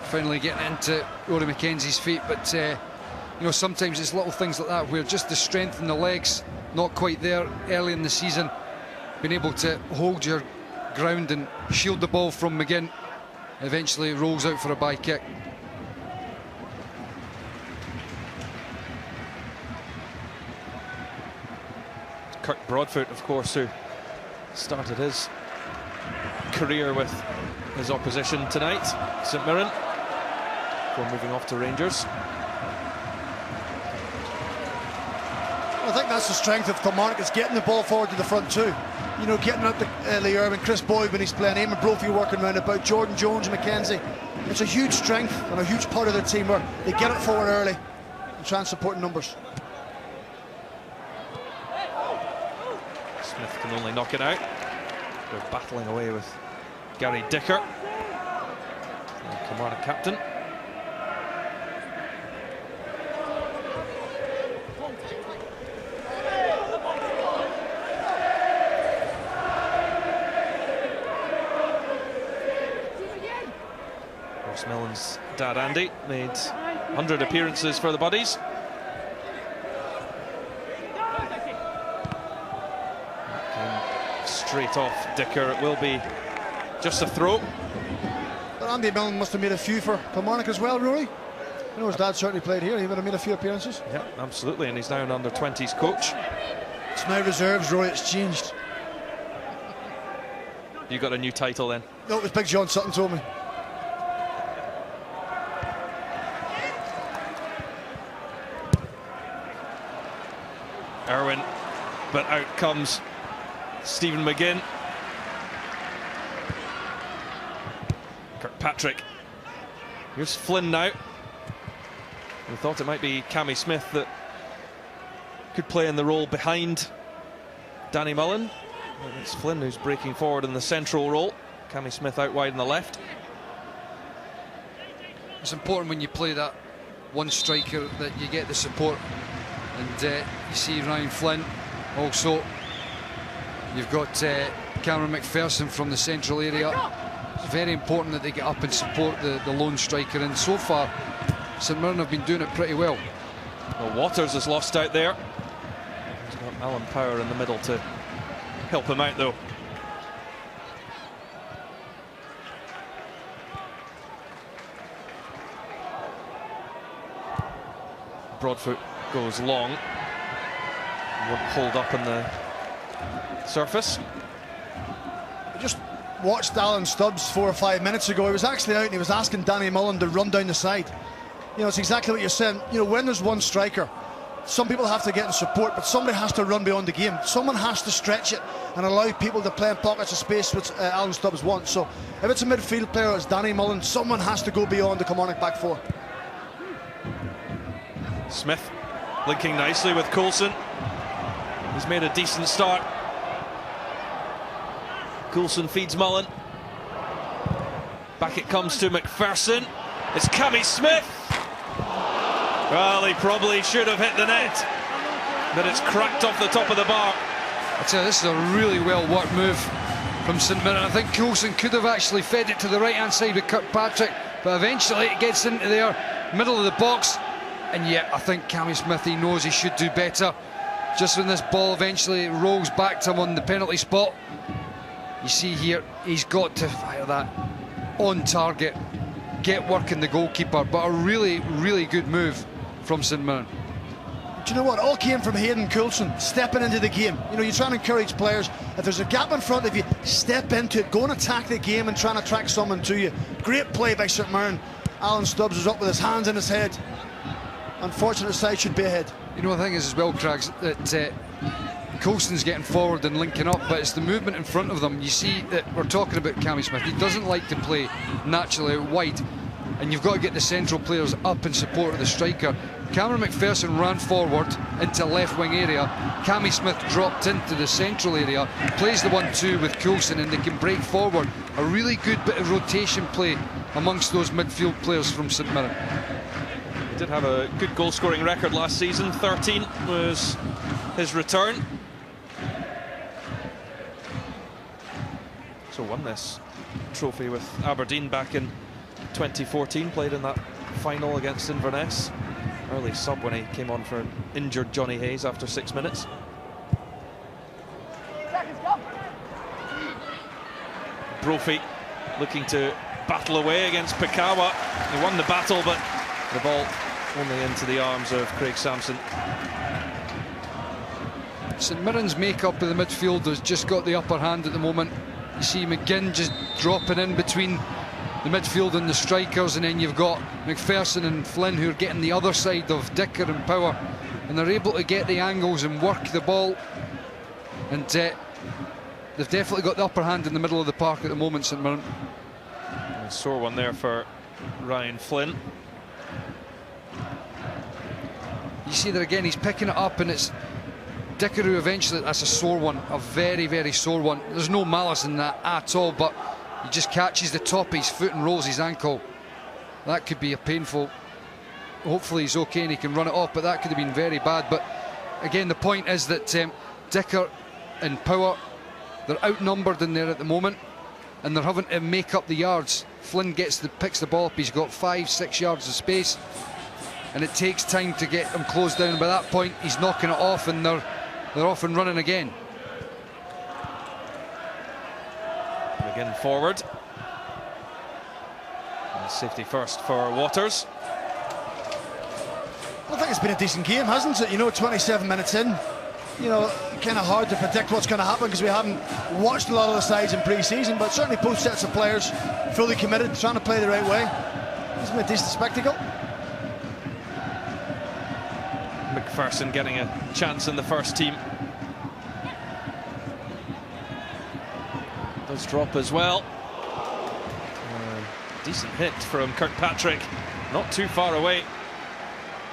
finally getting into Rory McKenzie's feet. But you know, sometimes it's little things like that where just the strength in the legs not quite there early in the season, being able to hold your ground and shield the ball from McGinn, eventually rolls out for a bye kick. Kirk Broadfoot, of course, who started his career with his opposition tonight, St Mirren, before moving off to Rangers. I think that's the strength of Kilmarnock, is getting the ball forward to the front too. You know, getting up to Erwin, Chris Boyd when he's playing, Eamon Brophy working round about, Jordan Jones, McKenzie. It's a huge strength and a huge part of their team where they get it forward early and try and support numbers. Smith can only knock it out. They're battling away with Gary Dicker, the Kilmarnock captain. Ross Millen's dad Andy made 100 appearances for the Buddies. Straight off Dicker, it will be just a throw. But Andy Millen must have made a few for Kilmarnock as well, Rory. I know his dad certainly played here, he would have made a few appearances. Yeah, absolutely, and he's now an under-20s coach. It's now reserves, Rory, it's changed. You got a new title then? No, it was Big John Sutton told me. Erwin, but out comes Stephen McGinn. Kirkpatrick. Here's Flynn now. We thought it might be Cammy Smith that could play in the role behind Danny Mullen. It's Flynn who's breaking forward in the central role. Cammy Smith out wide on the left. It's important when you play that one striker that you get the support, and you see Ryan Flynn also. You've got Cameron McPherson from the central area. It's very important that they get up and support the lone striker, and so far St Mirren have been doing it pretty well. Well, Waters is lost out there. He's got Alan Power in the middle to help him out though. Broadfoot goes long. Won't hold up in the surface. I just watched Alan Stubbs 4 or 5 minutes ago. He was actually out and he was asking Danny Mullen to run down the side. You know, it's exactly what you're saying. You know, when there's one striker, some people have to get in support, but somebody has to run beyond the game. Someone has to stretch it and allow people to play in pockets of space, which Alan Stubbs wants. So if it's a midfield player, it's Danny Mullen, someone has to go beyond the Kilmarnock back four. Smith linking nicely with Coulson. He's made a decent start. Coulson feeds Mullen. Back it comes to McPherson. It's Cammy Smith. Well, he probably should have hit the net, but it's cracked off the top of the bar. I tell you, this is a really well worked move from St Mirren. I think Coulson could have actually fed it to the right hand side with Kirkpatrick, but eventually it gets into there, middle of the box, and yet I think Cammy Smith, he knows he should do better. Just when this ball eventually rolls back to him on the penalty spot, You see here, he's got to fire that on target, get working the goalkeeper, but a really, really good move from St Mirren. Do you know what? It all came from Hayden Coulson stepping into the game. You know, you're trying to encourage players. If there's a gap in front of you, step into it, go and attack the game and try and attract someone to you. Great play by St Mirren. Alan Stubbs was up with his hands in his head. Unfortunate side should be ahead. You know, the thing is as well, Craigs, that Coulson's getting forward and linking up, but it's the movement in front of them. You see that we're talking about Cammy Smith. He doesn't like to play naturally out wide, and you've got to get the central players up in support of the striker. Cameron McPherson ran forward into left wing area. Cammy Smith dropped into the central area, plays the 1-2 with Coulson, and they can break forward. A really good bit of rotation play amongst those midfield players from St Mirren. He did have a good goal scoring record last season. 13 was his return. So won this trophy with Aberdeen back in 2014, played in that final against Inverness. Early sub when he came on for an injured Johnny Hayes after 6 minutes. Brophy looking to battle away against Pikawa. He won the battle, but the ball only into the arms of Craig Sampson. St Mirren's make-up of the midfield has just got the upper hand at the moment. You see McGinn just dropping in between the midfield and the strikers, and then you've got McPherson and Flynn who are getting the other side of Dicker and Power, and they're able to get the angles and work the ball, and they've definitely got the upper hand in the middle of the park at the moment, St Mirren. A sore one there for Ryan Flynn. You see that again, he's picking it up, and it's Dicker who eventually, that's a sore one, a very, very sore one. There's no malice in that at all, but he just catches the top of his foot and rolls his ankle. That could be a painful. Hopefully he's okay and he can run it off, but that could have been very bad. But again, the point is that Dicker and Power, they're outnumbered in there at the moment, and they're having to make up the yards. Flynn picks the ball up, he's got 5-6 yards of space, and it takes time to get him closed down. By that point, he's knocking it off, and they're off and running again. Again forward. And safety first for Waters. I think it's been a decent game, hasn't it? You know, 27 minutes in. You know, kind of hard to predict what's going to happen because we haven't watched a lot of the sides in pre-season, but certainly both sets of players fully committed, trying to play the right way. It's been a decent spectacle. McPherson getting a chance in the first team. Does drop as well. Decent hit from Kirkpatrick, not too far away.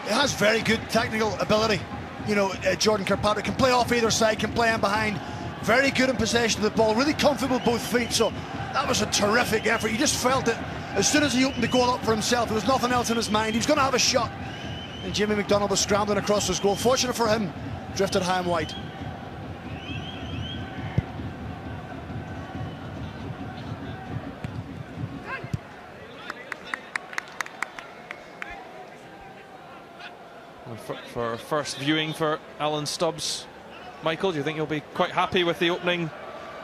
It has very good technical ability. You know, Jordan Kirkpatrick can play off either side, can play in behind. Very good in possession of the ball, really comfortable with both feet. So that was a terrific effort. You just felt it as soon as he opened the goal up for himself. There was nothing else in his mind. He was going to have a shot. And Jimmy MacDonald was scrambling across his goal. Fortunate for him, drifted high and wide. For first viewing for Alan Stubbs, Michael, do you think he'll be quite happy with the opening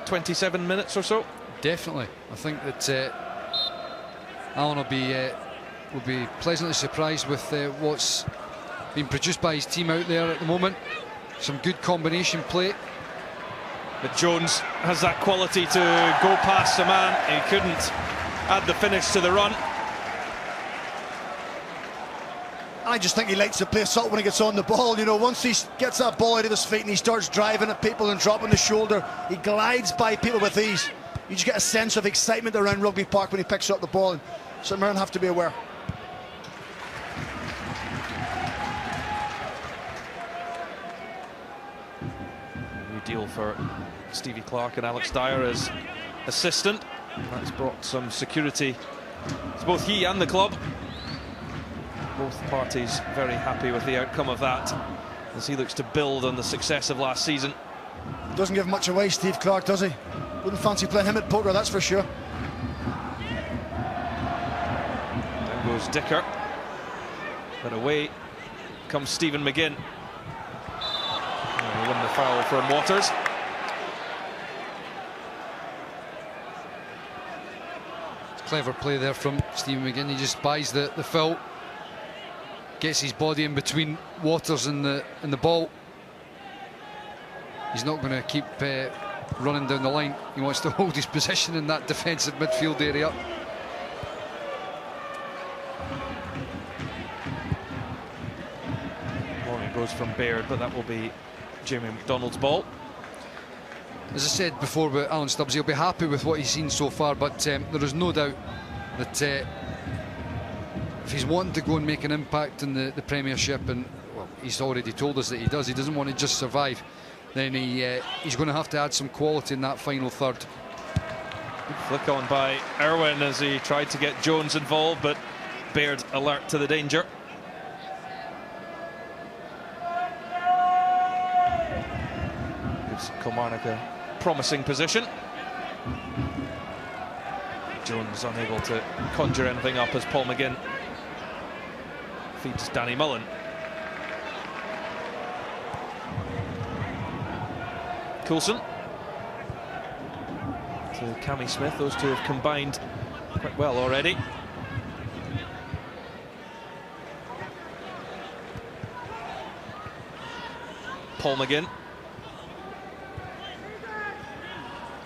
27 minutes or so? Definitely. I think that Alan will be pleasantly surprised with what's being produced by his team out there at the moment. Some good combination play. But Jones has that quality to go past the man. He couldn't add the finish to the run. I just think he likes to play assault when he gets on the ball. You know, once he gets that ball out of his feet and he starts driving at people and dropping the shoulder, he glides by people with ease. You just get a sense of excitement around Rugby Park when he picks up the ball, and St Mirren have to be aware. New deal for Stevie Clark and Alex Dyer as assistant. That's brought some security to both he and the club. Both parties very happy with the outcome of that as he looks to build on the success of last season. Doesn't give much away, Steve Clark, does he? Wouldn't fancy playing him at poker, that's for sure. Down goes Dicker, but away comes Stephen McGinn. He won the foul from Waters. Clever play there from Stephen McGinn. He just buys the foul, gets his body in between Waters and the ball. He's not going to keep running down the line. He wants to hold his position in that defensive midfield area. Warning goes from Baird, but that will be Jamie MacDonald's ball. As I said before about Alan Stubbs, he'll be happy with what he's seen so far, but there is no doubt that if he's wanting to go and make an impact in the Premiership, and well, he's already told us that he doesn't want to just survive, then he's going to have to add some quality in that final third. Good flick on by Erwin as he tried to get Jones involved, but Baird alert to the danger. Gives Kilmarnock a promising position. Jones unable to conjure anything up as Paul McGinn feeds Danny Millen. Coulson to Cammy Smith. Those two have combined quite well already. Paul McGinn.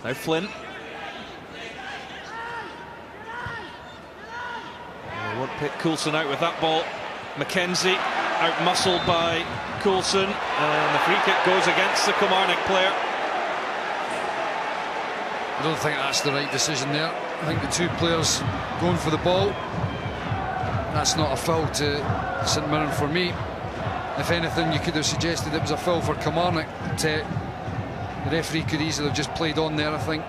Now Flynn. They won't pick Coulson out with that ball. McKenzie out-muscled by Coulson, and the free kick goes against the Kilmarnock player. I don't think that's the right decision there. I think the two players going for the ball, that's not a foul to St Mirren for me. If anything, you could have suggested it was a foul for Kilmarnock. The referee could easily have just played on there, I think.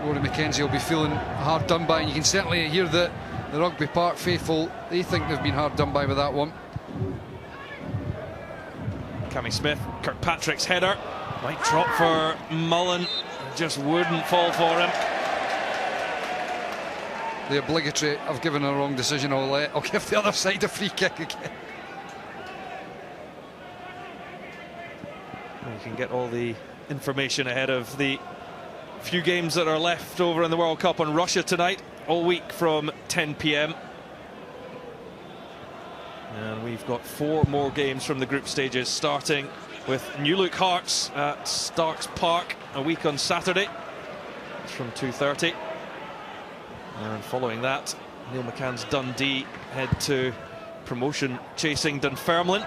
Rory McKenzie will be feeling hard done by, and you can certainly hear that the Rugby Park faithful, they think they've been hard done by with that one. Cammy Smith, Kirkpatrick's header, might drop for Mullen, just wouldn't fall for him. The obligatory, I've given a wrong decision, I'll give the other side a free kick again. You can get all the information ahead of the few games that are left over in the World Cup on Russia tonight, all week from 10 p.m. And we've got 4 more games from the group stages, starting with New Look Hearts at Starks Park a week on Saturday. It's from 2:30. And following that, Neil McCann's Dundee head to promotion-chasing Dunfermline.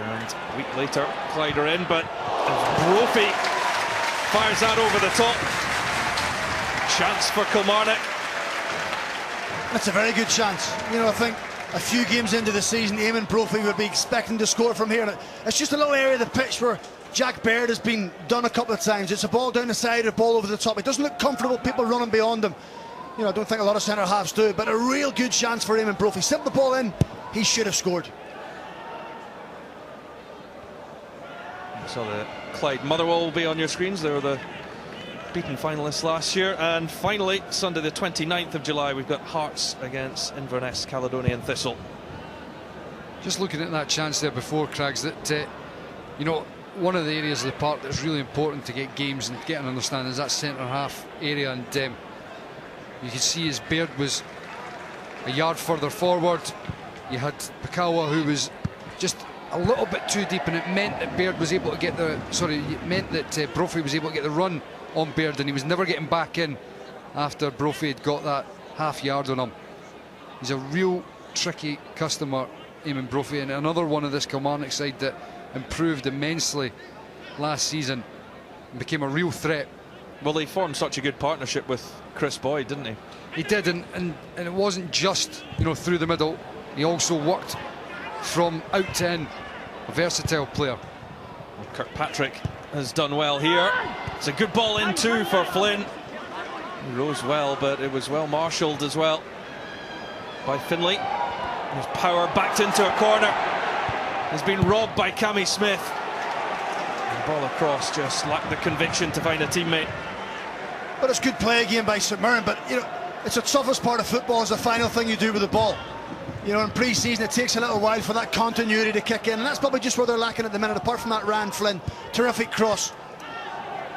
And a week later, Clyde are in, but Brophy fires that over the top. Chance for Kilmarnock. That's a very good chance. You know, I think a few games into the season, Eamon Brophy would be expecting to score from here. And it's just a little area of the pitch where Jack Baird has been done a couple of times. It's a ball down the side, a ball over the top. It doesn't look comfortable, people running beyond him. You know, I don't think a lot of centre-halves do, but a real good chance for Eamon Brophy. Sent the ball in, he should have scored. So the Clyde Motherwell will be on your screens. They were the beaten finalists last year. And finally, Sunday the 29th of July, we've got Hearts against Inverness Caledonian Thistle. Just looking at that chance there before, Craigs, that you know, one of the areas of the park that's really important to get games and get an understanding is that centre-half area, and you can see as Baird was a yard further forward, you had Pakawa who was just a little bit too deep, and it meant that Baird was able to get it meant that Brophy was able to get the run on Baird, and he was never getting back in after Brophy had got that half yard on him. He's a real tricky customer, Eamon Brophy, and another one of this Kilmarnock side that improved immensely last season and became a real threat. Well, they formed such a good partnership with Chris Boyd, didn't he? He did, and it wasn't just, you know, through the middle. He also worked from out to in, a versatile player. Well, Kirkpatrick has done well here. It's a good ball in too for Flynn. He rose well, but it was well marshalled as well by Findlay. His power backed into a corner. Has been robbed by Cammy Smith. And the ball across, just lacked the conviction to find a teammate. But it's good play again by St Mirren. But you know, it's the toughest part of football is the final thing you do with the ball. You know, in pre-season it takes a little while for that continuity to kick in, and that's probably just where they're lacking at the minute. Apart from that Rand Flynn, terrific cross.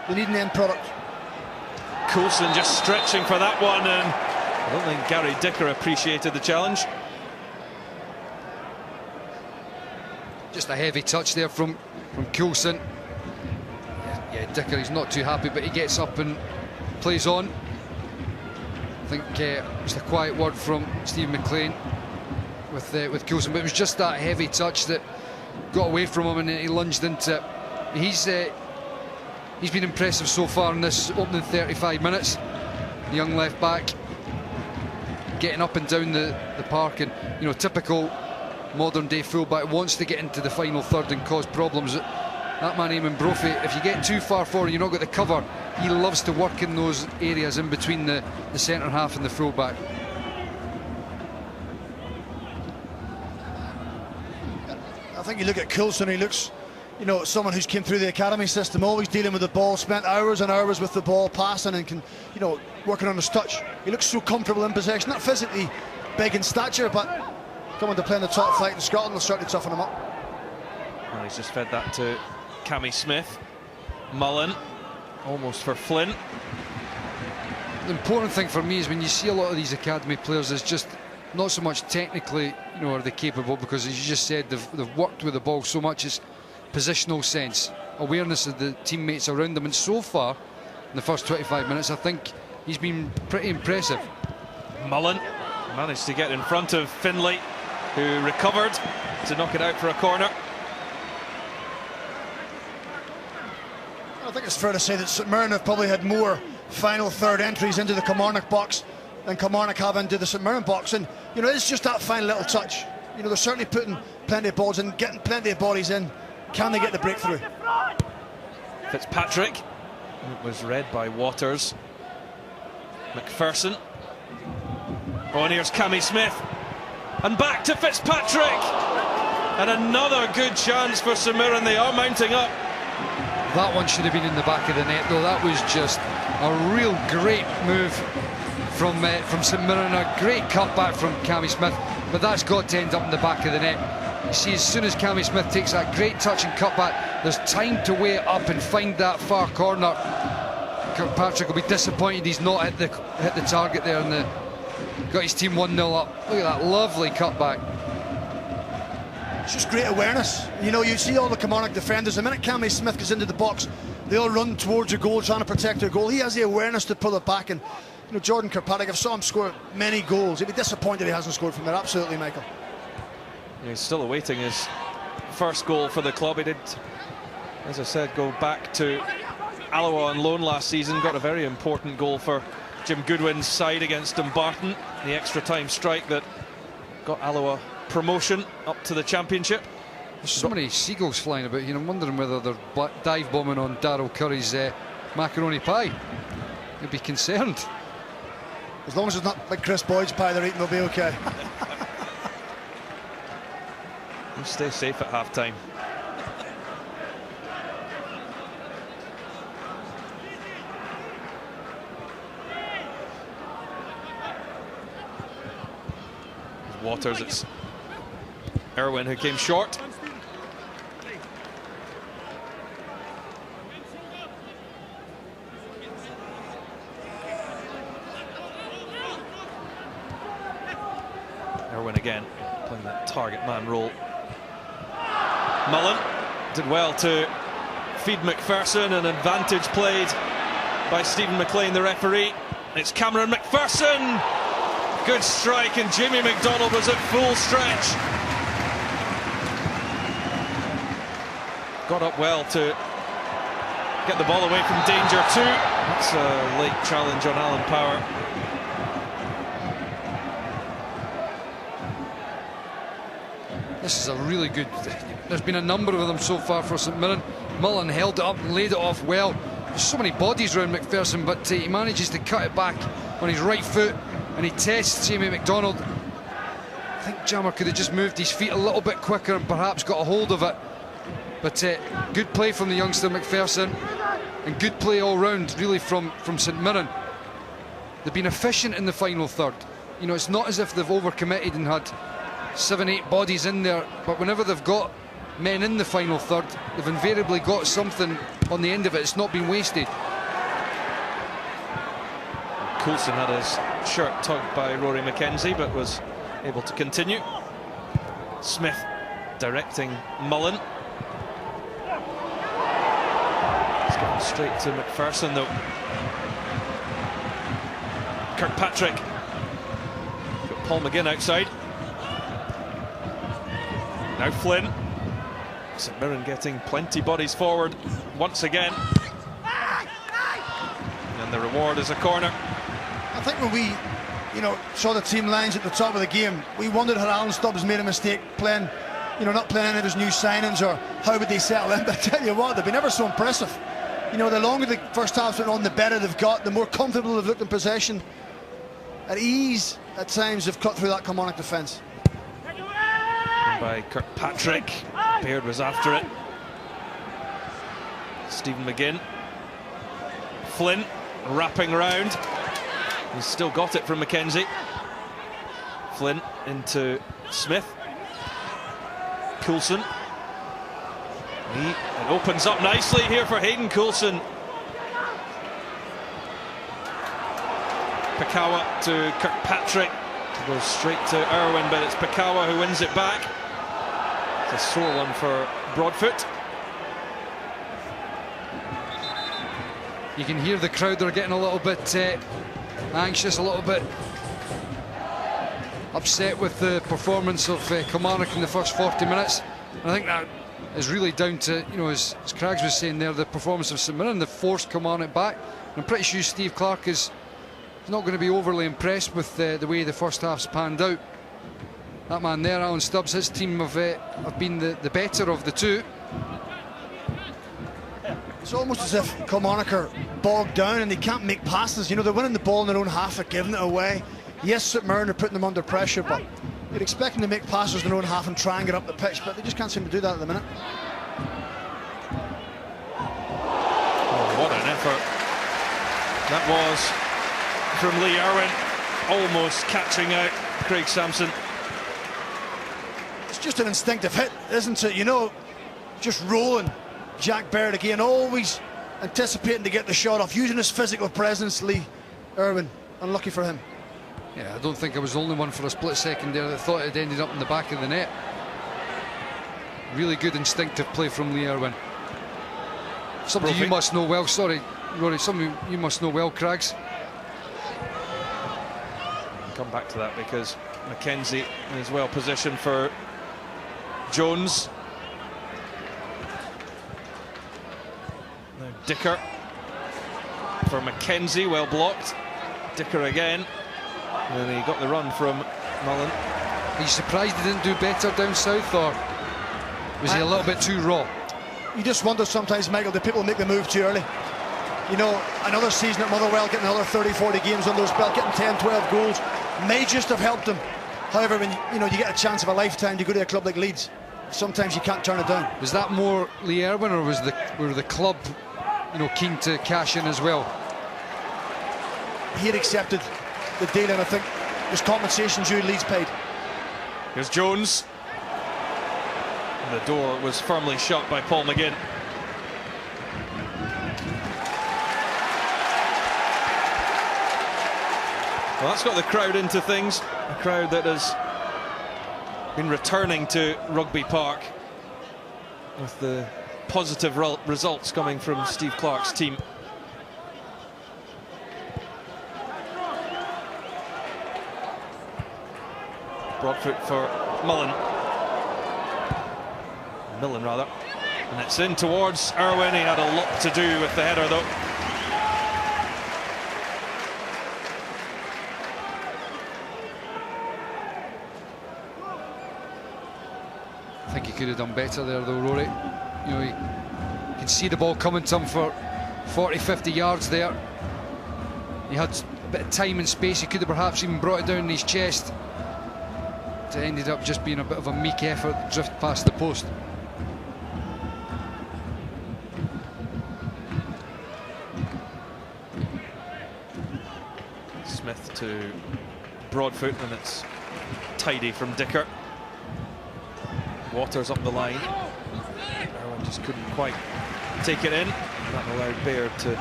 They need an end product. Coulson just stretching for that one, and I don't think Gary Dicker appreciated the challenge. Just a heavy touch there from Coulson. Yeah, Dicker, he's not too happy, but he gets up and plays on. I think just a quiet word from Steve McLean with Coulson, but it was just that heavy touch that got away from him and he lunged into it. He's been impressive so far in this opening 35 minutes. The young left back getting up and down the park, and you know, typical modern day fullback, wants to get into the final third and cause problems. That man Eamon Brophy, if you get too far forward, you're not got the cover. He loves to work in those areas in between the centre half and the fullback. I think you look at Coulson, he looks, you know, someone who's came through the academy system, always dealing with the ball, spent hours and hours with the ball, passing and can, you know, working on his touch. He looks so comfortable in possession, not physically big in stature, but coming to play in the top flight in Scotland will certainly toughen him up. Well, he's just fed that to Cammy Smith. Mullen, almost for Flint. The important thing for me is when you see a lot of these academy players is just not so much technically, you know, are they capable, because as you just said, they've worked with the ball so much. It's positional sense, awareness of the teammates around them, and so far in the first 25 minutes I think he's been pretty impressive. Mullen Managed to get in front of Findlay, who recovered to knock it out for a corner. I think it's fair to say that St Mirren have probably had more final third entries into the Kilmarnock box than Kilmarnock have into the St Mirren box, and you know, it's just that fine little touch. You know, they're certainly putting plenty of balls in, getting plenty of bodies in. Can they get the breakthrough? Fitzpatrick, it was read by Waters. McPherson. Oh, and here's Cammy Smith, and back to Fitzpatrick, and another good chance for St Mirren. They are mounting up. That one should have been in the back of the net, though. That was just a real great move from St Mirren, a great cutback from Cammy Smith, but that's got to end up in the back of the net. You see, as soon as Cammy Smith takes that great touch and cutback, there's time to weigh it up and find that far corner. Kirkpatrick will be disappointed he's not hit the target there, and got his team 1-0 up. Look at that lovely cutback. It's just great awareness. You know, you see all the Kilmarnock defenders, the minute Cammy Smith goes into the box, they all run towards a goal, trying to protect their goal. He has the awareness to pull it back, and you know, Jordan Kirkpatrick, I've saw him score many goals. He'd be disappointed he hasn't scored from there. Absolutely, Michael. He's still awaiting his first goal for the club. He did, as I said, go back to Alloa on loan last season. Got a very important goal for Jim Goodwin's side against Dumbarton, the extra time strike that got Alloa promotion up to the championship. There's so many seagulls flying about here. I'm wondering whether they're dive bombing on Darryl Curry's macaroni pie. You'd be concerned. As long as it's not like Chris Boyd's pie they're eating, they'll be okay. You stay safe at half-time. Waters, it's Erwin who came short. Erwin again playing that target man role. Mullen did well to feed McPherson, an advantage played by Stephen McLean, the referee. It's Cameron McPherson. Good strike, and Jimmy MacDonald was at full stretch. Got up well to get the ball away from danger too. That's a late challenge on Alan Power. This is a really good... There's been a number of them so far for St Mirren. Mullen held it up and laid it off well. There's so many bodies around McPherson, but he manages to cut it back on his right foot, and he tests Jamie MacDonald. I think Jammer could have just moved his feet a little bit quicker and perhaps got a hold of it. But good play from the youngster McPherson, and good play all round really from St Mirren. They've been efficient in the final third. You know, it's not as if they've overcommitted and had 7-8 bodies in there, but whenever they've got men in the final third, they've invariably got something on the end of it. It's not been wasted. Coulson had his shirt tugged by Rory McKenzie, but was able to continue. Smith directing Millen. He's going straight to McPherson though. Kirkpatrick. Got Paul McGinn outside. Now Flynn. St Mirren getting plenty bodies forward once again. And the reward is a corner. I think when we, saw the team lines at the top of the game, we wondered had Alan Stubbs made a mistake playing, not playing any of his new signings, or how would they settle in. But I tell you what, they've been ever so impressive. The longer the first half's went on, the better they've got, the more comfortable they've looked in possession. At ease, at times, they've cut through that Kilmarnock defence. By Kirkpatrick. Baird was after it. Stephen McGinn. Flynn wrapping round. He's still got it from McKenzie. Flynn into Smith. Coulson. It opens up nicely here for Hayden Coulson. Pikawa to Kirkpatrick. Goes straight to Erwin, but it's Pikawa who wins it back. It's a sore one for Broadfoot. You can hear the crowd, they're getting a little bit anxious, a little bit upset with the performance of Kilmarnock in the first 40 minutes. And I think that is really down to, as Craggs was saying there, the performance of St Mirren. They forced Kilmarnock back. And I'm pretty sure Steve Clarke is not going to be overly impressed with the way the first half's panned out. That man there, Alan Stubbs, his team have been the better of the two. It's almost as if Kilmarnock are bogged down and they can't make passes. They're winning the ball in their own half, they're giving it away. Yes, St Mirren are putting them under pressure, but you're expecting them to make passes in their own half and try and get up the pitch, but they just can't seem to do that at the minute. Oh, what an effort that was from Lee Erwin, almost catching out Craig Sampson. It's just an instinctive hit, isn't it? Just rolling. Jack Baird again, always anticipating to get the shot off, using his physical presence. Lee Erwin, unlucky for him. Yeah, I don't think I was the only one for a split second there that thought it ended up in the back of the net. Really good instinctive play from Lee Erwin. Something Brophy. You must know well, sorry Rory, something you must know well, Craggs. Come back to that because McKenzie is well positioned for Jones. Now Dicker for McKenzie, well blocked. Dicker again, and he got the run from Millen. Are you surprised he didn't do better down south, or was he a little bit too raw? You just wonder sometimes, Michael, do people make the move too early? Another season at Motherwell, getting another 30-40 games under his belt, getting 10-12 goals may just have helped him. However, when you get a chance of a lifetime to go to a club like Leeds, sometimes you can't turn it down. Was that more Lee Erwin, or were the club keen to cash in as well? He had accepted the deal, and I think there's compensation due. Leeds paid. Here's Jones. And the door was firmly shut by Paul McGinn. Well, that's got the crowd into things. A crowd that has been returning to Rugby Park with the positive results coming from Steve Clarke's team. Broadfoot for Millen, rather, and it's in towards Erwin. He had a lot to do with the header though. I think he could have done better there though, Rory. You can see the ball coming to him for 40-50 yards there. He had a bit of time and space. He could have perhaps even brought it down in his chest. It ended up just being a bit of a meek effort, drift past the post. Smith to Broadfoot, and it's tidy from Dicker. Waters up the line. Erwin just couldn't quite take it in. That allowed Baird to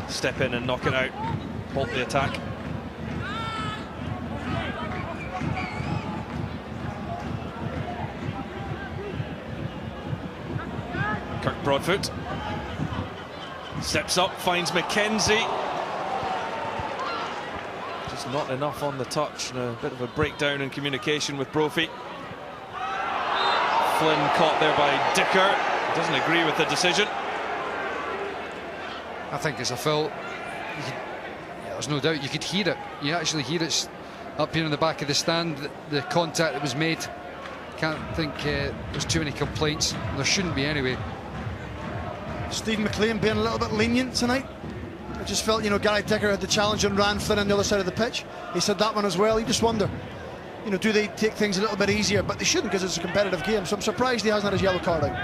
step in and knock it out, halt the attack. Broadfoot steps up, finds McKenzie. Just not enough on the touch, and a bit of a breakdown in communication with Brophy. Flynn caught there by Dicker. Doesn't agree with the decision. I think it's a foul. There's no doubt, you could hear it. You actually hear it up here in the back of the stand, the contact that was made. Can't think there's too many complaints. There shouldn't be anyway. Stephen McLean being a little bit lenient tonight. I just felt, you know, Gary Dicker had the challenge and ran Flynn on the other side of the pitch. He said that one as well. You just wonder, you know, do they take things a little bit easier? But they shouldn't, because it's a competitive game. So I'm surprised he hasn't had his yellow card out.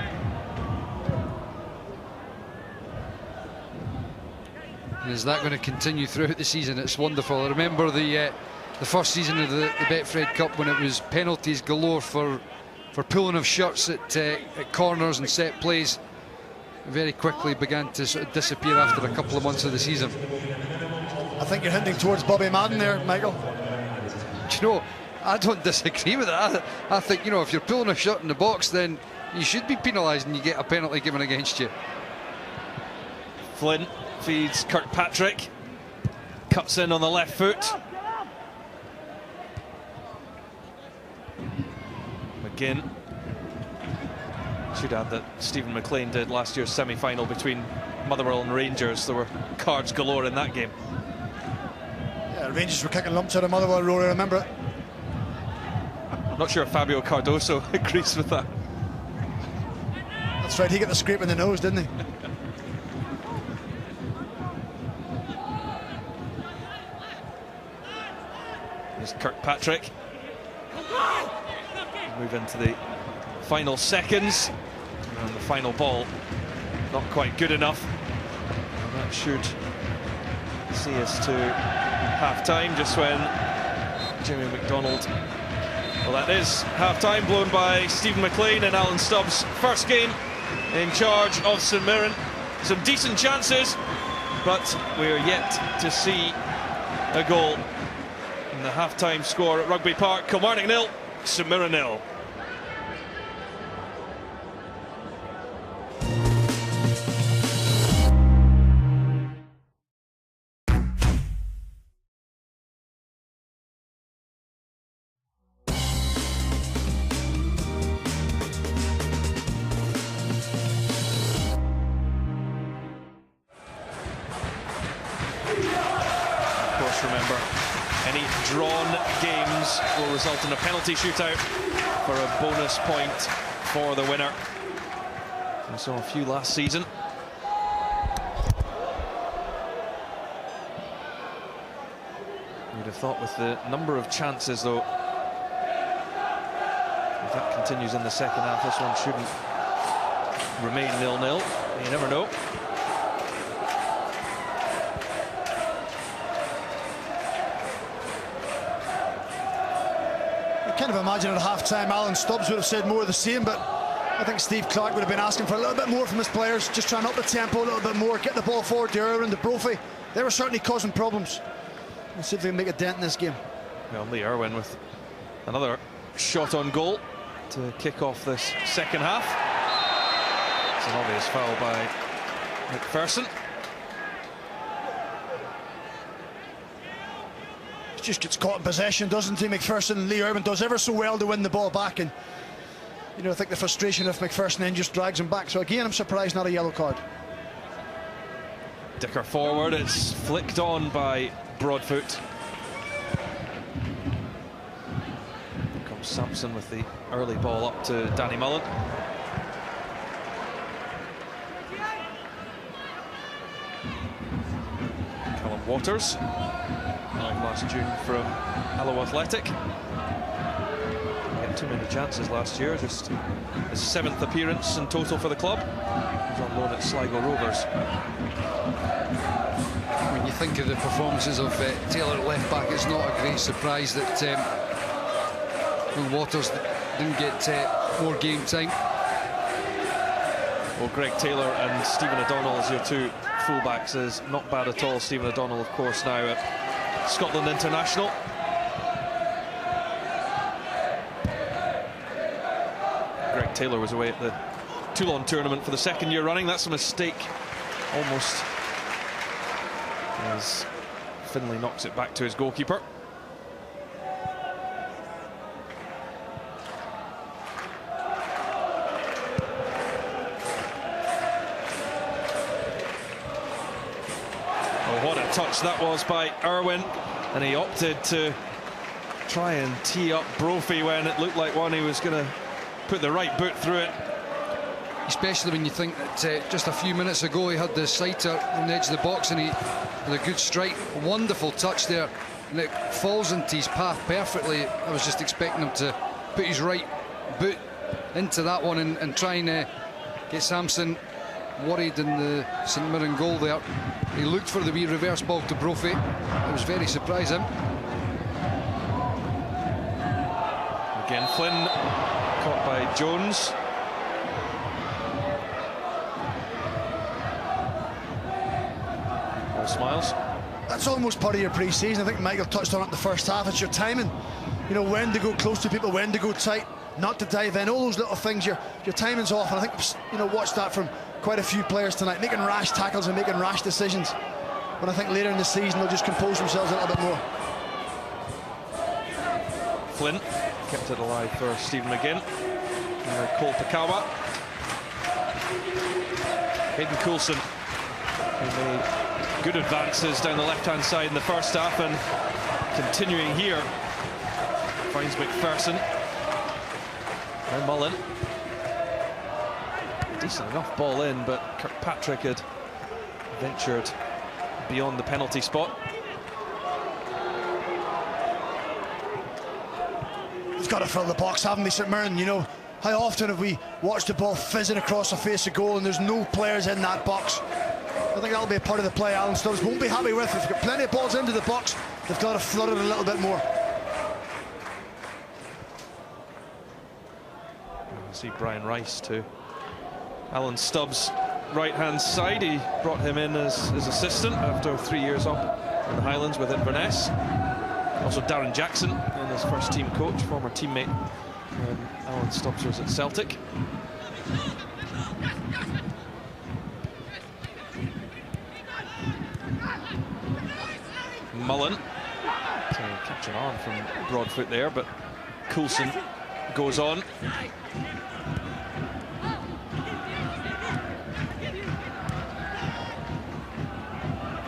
And is that going to continue throughout the season? It's wonderful. I remember the first season of the Betfred Cup, when it was penalties galore for pulling of shirts at corners and set plays. Very quickly began to sort of disappear after a couple of months of the season. I think you're hinting towards Bobby Madden there, Michael. Do you know, I don't disagree with that. I think, you know, if you're pulling a shirt in the box, then you should be penalised and you get a penalty given against you. Flynn feeds Kirkpatrick, cuts in on the left foot. McGinn. Should add that Stephen McLean did last year's semi-final between Motherwell and Rangers. There were cards galore in that game. Yeah, Rangers were kicking lumps out of Motherwell, Rory, remember it? Not sure if Fabio Cardoso agrees with that. That's right, he got the scrape in the nose, didn't he? There's Kirkpatrick. Move into the final seconds, and the final ball not quite good enough, and that should see us to half-time, just when Jimmy MacDonald, well, that is half-time, blown by Stephen McLean in Alan Stubbs' first game in charge of St Mirren. Some decent chances, but we're yet to see a goal. In the half-time score at Rugby Park: Kilmarnock 0, St Mirren 0. Remember, any drawn games will result in a penalty shootout for a bonus point for the winner. We saw a few last season. You'd have thought with the number of chances, though, if that continues in the second half, this one shouldn't remain 0-0. You never know. Kind of imagine at half-time Alan Stubbs would have said more of the same, but I think Steve Clark would have been asking for a little bit more from his players, just trying up the tempo a little bit more, get the ball forward to Erwin, to Brophy. They were certainly causing problems. Let's see if they can make a dent in this game. Well, Lee Erwin with another shot on goal to kick off this second half. It's an obvious foul by McPherson. Just gets caught in possession, doesn't he, McPherson? Lee Erwin does ever so well to win the ball back, and you know, I think the frustration of McPherson then just drags him back. So again, I'm surprised not a yellow card. Dicker forward, it's flicked on by Broadfoot. Here comes Sampson with the early ball up to Danny Millen. Callum Waters, last June from Alloa Athletic. Didn't get too many chances last year, just his 7th appearance in total for the club. He was on loan at Sligo Rovers. When you think of the performances of Taylor at left back, it's not a great surprise that Waters didn't get more game time. Well, Greg Taylor and Stephen O'Donnell as your two fullbacks is not bad at all. Stephen O'Donnell, of course, now at Scotland international. Greg Taylor was away at the Toulon tournament for the second year running. That's a mistake, almost, as Findlay knocks it back to his goalkeeper. Oh, what a touch that was by Erwin, and he opted to try and tee up Brophy when it looked like one he was going to put the right boot through it. Especially when you think that just a few minutes ago he had the sighter on the edge of the box and he with a good strike. Wonderful touch there, and it falls into his path perfectly. I was just expecting him to put his right boot into that one and try and get Samson worried in the St Mirren goal there. He looked for the wee reverse ball to Brophy. It was very surprising. Again, Flynn caught by Jones. All smiles. That's almost part of your pre-season. I think Michael touched on it in the first half. It's your timing. You know, when to go close to people, when to go tight, not to dive in. All those little things, your timing's off. And I think, you know, watched that from quite a few players tonight, making rash tackles and making rash decisions. But I think later in the season they'll just compose themselves a little bit more. Flynn kept it alive for Stephen McGinn. Cole Pakawa. Hayden Coulson, who made good advances down the left-hand side in the first half, and continuing here, finds McPherson. Now Mullen. Decent enough ball in, but Kirkpatrick had ventured beyond the penalty spot. They've got to fill the box, haven't they, St Mirren? You know, how often have we watched the ball fizzing across the face of goal and there's no players in that box? I think that'll be a part of the play Alan Stubbs won't be happy with. If they've got plenty of balls into the box, they've got to flood it a little bit more. You see Brian Rice to Alan Stubbs' right-hand side. He brought him in as his assistant after 3 years up in the Highlands with Inverness. Also Darren Jackson, and his first team coach, former teammate when Alan Stubbs was at Celtic. Mullen catching on from Broadfoot there, but Coulson goes on.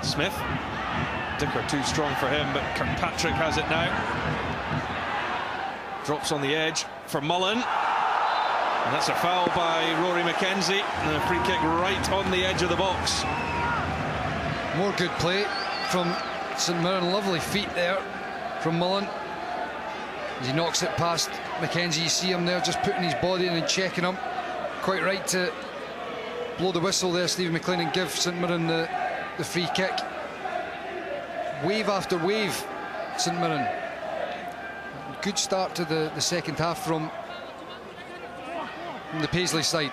Smith. Dicker too strong for him, but Kirkpatrick has it now. Drops on the edge for Mullen. And that's a foul by Rory McKenzie, and a free kick right on the edge of the box. More good play from St Mirren. Lovely feet there from Mullen. As he knocks it past McKenzie, you see him there just putting his body in and checking him. Quite right to blow the whistle there, Stephen McLean, and give St Mirren the free kick. Wave after wave, St Mirren. Good start to the second half from the Paisley side.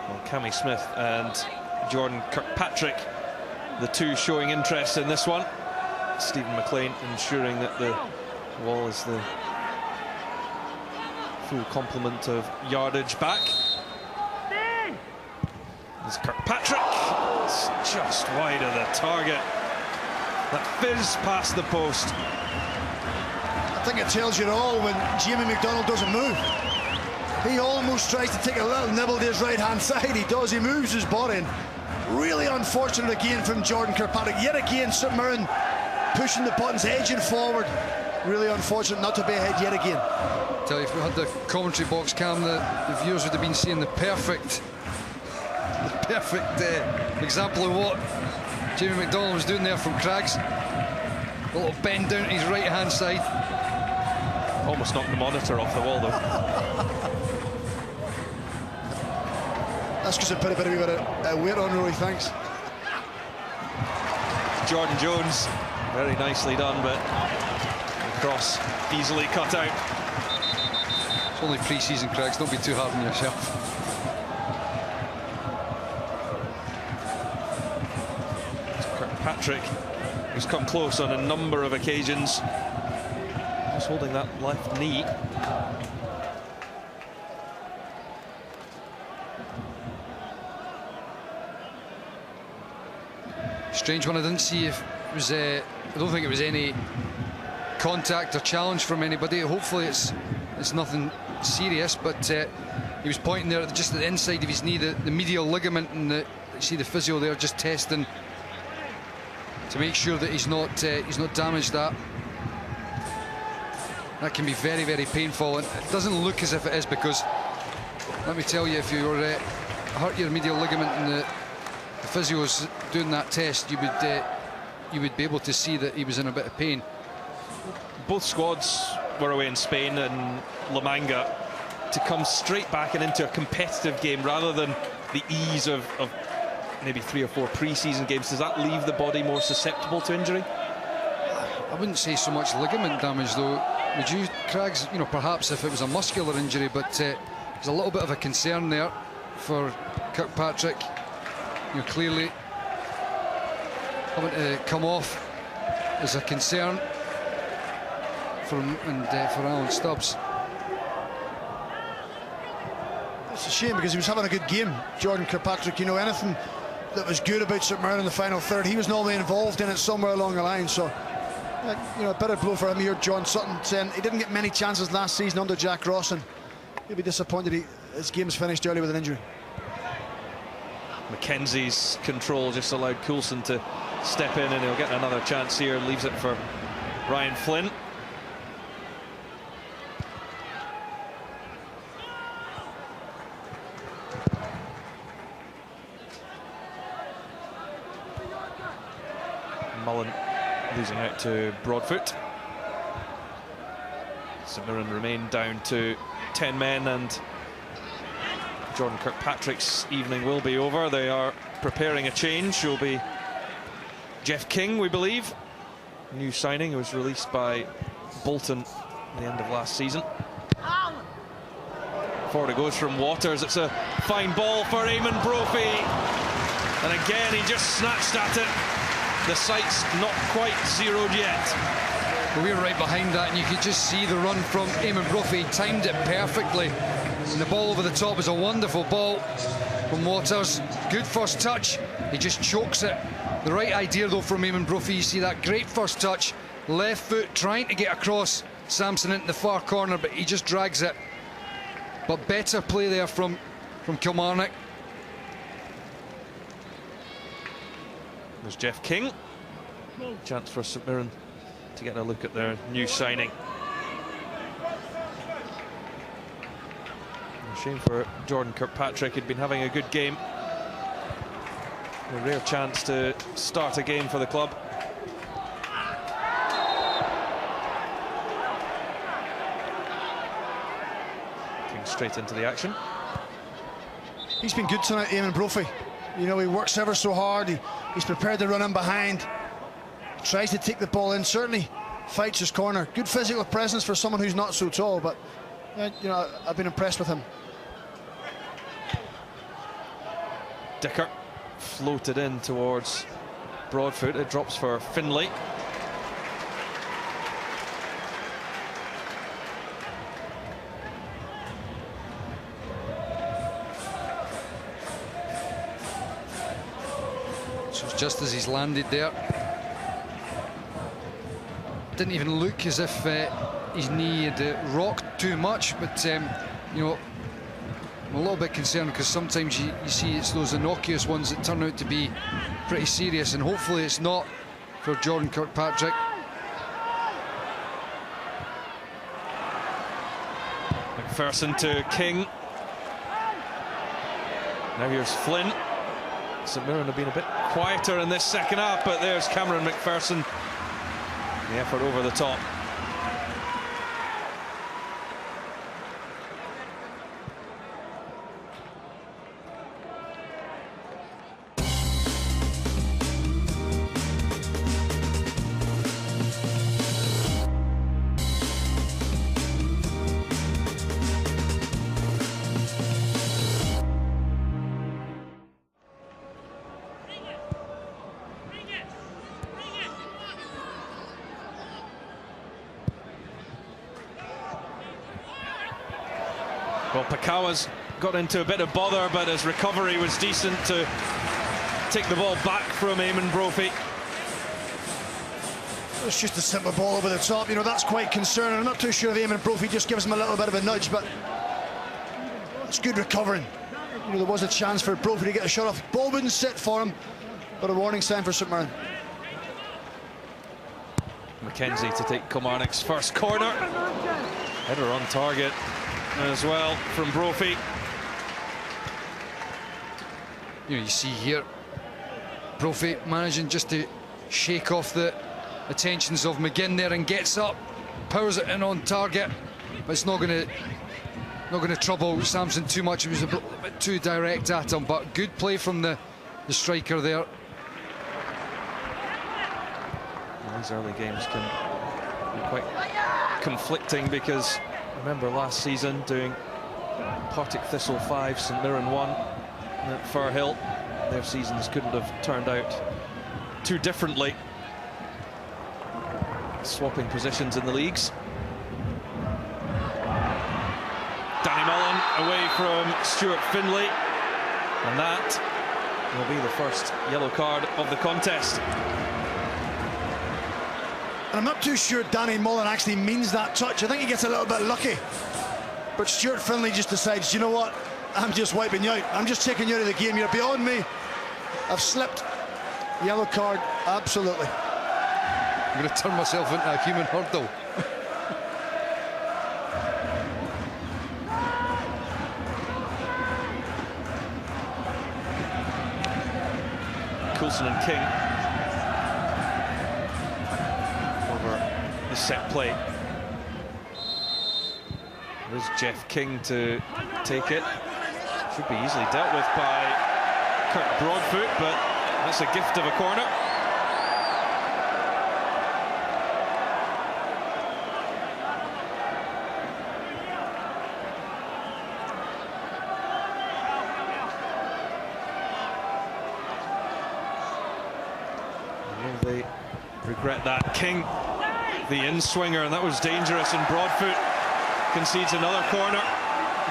Well, Cammy Smith and Jordan Kirkpatrick, the two showing interest in this one. Stephen McLean ensuring that the wall is the full complement of yardage back. There's Kirkpatrick. It's just wide of the target. That fizz past the post. I think it tells you all when Jamie MacDonald doesn't move. He almost tries to take a little nibble to his right-hand side. He does. He moves his body in. Really unfortunate again from Jordan Kirkpatrick. Yet again, St Mirren pushing the buttons, edging forward. Really unfortunate not to be ahead yet again. I tell you, if we had the commentary box cam, the viewers would have been seeing the perfect example of what Jamie MacDonald was doing there from Craggs. A little bend down to his right-hand side. Almost knocked the monitor off the wall, though. That's because I put a bit of weight on, Rory, thanks. Jordan Jones, very nicely done, but the cross easily cut out. It's only pre-season, Craggs, don't be too hard on yourself. Kirkpatrick, who's come close on a number of occasions, just holding that left knee. strange one. I didn't see if it was. I don't think it was any contact or challenge from anybody. Hopefully it's nothing serious, but he was pointing there just at the inside of his knee, the medial ligament, and you see the physio there just testing to make sure that he's not damaged that. That can be very, very painful, and it doesn't look as if it is, because let me tell you, if you were hurt your medial ligament and the physio's doing that test, you would be able to see that he was in a bit of pain. Both squads were away in Spain and La Manga to come straight back and into a competitive game rather than the ease of maybe 3 or 4 pre-season games. Does that leave the body more susceptible to injury? I wouldn't say so much ligament damage, though. Would you, Craigs? You know, perhaps if it was a muscular injury, but there's a little bit of a concern there for Kirkpatrick. You know, clearly having to come off is a concern for him and for Alan Stubbs. It's a shame, because he was having a good game, Jordan Kirkpatrick. You know, anything that was good about St Mirren in the final third, he was normally involved in it somewhere along the line. So, you know, a better blow for him here. John Sutton saying he didn't get many chances last season under Jack Ross, and he'll be disappointed his game's finished early with an injury. McKenzie's control just allowed Coulson to step in, and he'll get another chance here. Leaves it for Ryan Flynn. Millen losing out to Broadfoot. St Mirren remain down to 10 men, and Jordan Kirkpatrick's evening will be over. They are preparing a change. It will be Jeff King, we believe. New signing, was released by Bolton at the end of last season. Forward it goes from Waters. It's a fine ball for Eamon Brophy. And again, he just snatched at it. The sight's not quite zeroed yet. Well, we're right behind that, and you could just see the run from Eamon Brophy. He timed it perfectly. And the ball over the top was a wonderful ball from Waters. Good first touch. He just chokes it. The right idea, though, from Eamon Brophy. You see that great first touch. Left foot trying to get across Sampson into the far corner, but he just drags it. But better play there from Kilmarnock. There's Jeff King. Chance for St Mirren to get a look at their new signing. A shame for Jordan Kirkpatrick. He'd been having a good game. A rare chance to start a game for the club. King straight into the action. He's been good tonight, Eamon Brophy. You know, he works ever so hard. He's prepared to run in behind. Tries to take the ball in, certainly fights his corner. Good physical presence for someone who's not so tall, but you know, I've been impressed with him. Dicker floated in towards Broadfoot. It drops for Findlay. So just as he's landed there, didn't even look as if his knee had rocked too much, but you know, I'm a little bit concerned, because sometimes you see it's those innocuous ones that turn out to be pretty serious, and hopefully it's not for Jordan Kirkpatrick. McPherson to King. Now here's Flynn. St Mirren have been a bit quieter in this second half, but there's Cameron McPherson. The effort over the top. Well, Pakawa's got into a bit of bother, but his recovery was decent to take the ball back from Eamon Brophy. It's just a simple ball over the top, you know, that's quite concerning. I'm not too sure if Eamon Brophy just gives him a little bit of a nudge, but it's good recovering. You know, there was a chance for Brophy to get a shot off. Ball wouldn't sit for him, but a warning sign for St Mirren. McKenzie to take Kilmarnock's first corner. Header on target as well from Brophy. You know, you see here Brophy managing just to shake off the attentions of McGinn there and gets up, powers it in on target, but it's not going to trouble Samson too much. It was a bit too direct at him, but good play from the striker there. Well, these early games can be quite conflicting, because I remember last season doing Partick Thistle 5, St Mirren 1 at Firhill. Their seasons couldn't have turned out too differently, swapping positions in the leagues. Danny Millen away from Stuart Findlay, and that will be the first yellow card of the contest. And I'm not too sure Danny Mullen actually means that touch. I think he gets a little bit lucky. But Stuart Findlay just decides, you know what, I'm just wiping you out. I'm just taking you out of the game. You're beyond me. I've slipped. Yellow card, absolutely. I'm going to turn myself into a human hurdle. Coulson and King over the set play. There's Jeff King to take it. Should be easily dealt with by Kirk Broadfoot, but that's a gift of a corner. Will they regret that? King, the in-swinger, and that was dangerous, and Broadfoot concedes another corner.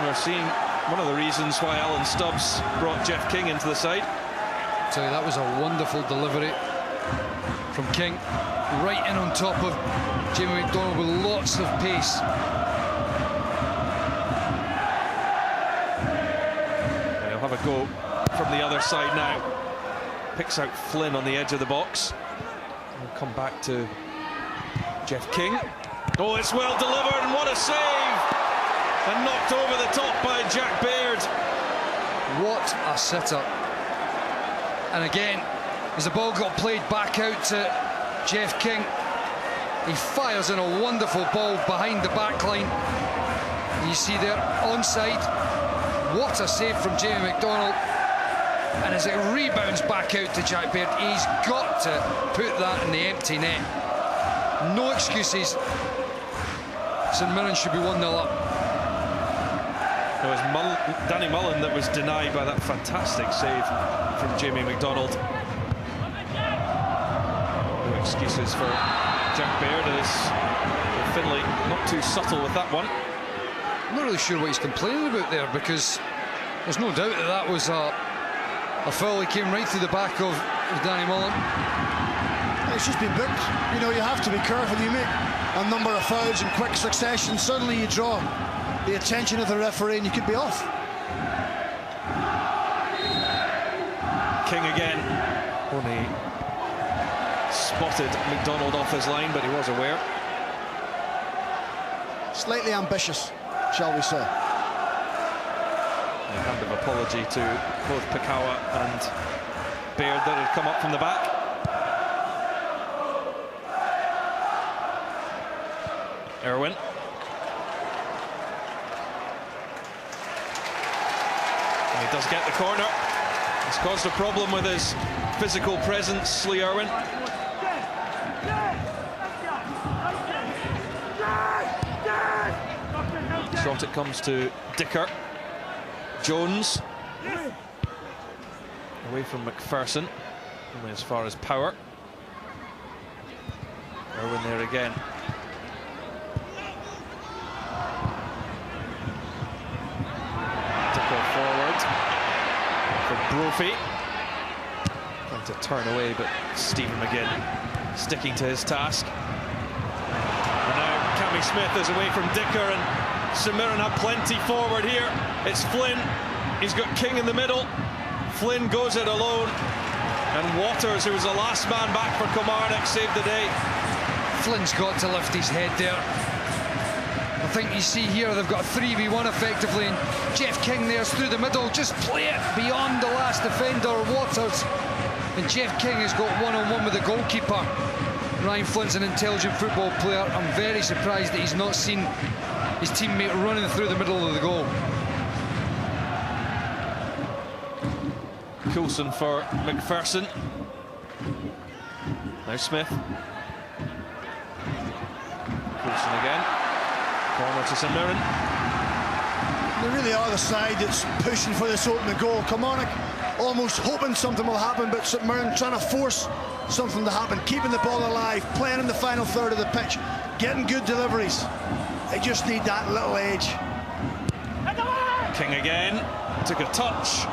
We're seeing one of the reasons why Alan Stubbs brought Jeff King into the side. I tell you, that was a wonderful delivery from King, right in on top of Jamie MacDonald with lots of pace. And he'll have a go from the other side now. Picks out Flynn on the edge of the box. We'll come back to Jeff King. Oh, it's well delivered, and what a save! And knocked over the top by Jack Baird. What a sitter. And again, as the ball got played back out to Jeff King, he fires in a wonderful ball behind the back line. And you see there, onside. What a save from Jamie MacDonald. And as it rebounds back out to Jack Baird, he's got to put that in the empty net. No excuses. St Mirren should be 1-0 up. It was Danny Mullen that was denied by that fantastic save from Jamie MacDonald. No excuses for Jack Baird, as Findlay not too subtle with that one. I'm not really sure what he's complaining about there, because there's no doubt that that was a foul. He came right through the back of Danny Mullen. It's just been booked. You know, you have to be careful. You make a number of fouls in quick succession. Suddenly you draw the attention of the referee and you could be off. King again. Only spotted MacDonald off his line, but he was aware. Slightly ambitious, shall we say. A hand of apology to both Pikawa and Baird that had come up from the back. Erwin. And he does get the corner. It's caused a problem with his physical presence, Lee Erwin. Shot it comes to Dicker. Jones. Away from McPherson. Only as far as Power. Erwin there again. Dicker forward for Brophy. to turn away, but Stephen McGinn sticking to his task. And now Cammy Smith is away from Dicker, and St Mirren have plenty forward here. It's Flynn, he's got King in the middle. Flynn goes it alone, and Waters, who was the last man back for Kilmarnock, saved the day. Flynn's got to lift his head there. I think you see here they've got a 3v1 effectively, and Jeff King there's through the middle. Just play it beyond the last defender, Waters. And Jeff King has got one-on-one with the goalkeeper. Ryan Flynn's an intelligent football player. I'm very surprised that he's not seen his teammate running through the middle of the goal. Coulson for McPherson. Now Smith. Coulson again. Corner to St Mirren. They really are the side that's pushing for this opening goal. Kilmarnock almost hoping something will happen, but St Mirren trying to force something to happen, keeping the ball alive, playing in the final third of the pitch, getting good deliveries. They just need that little edge. King again, took a touch.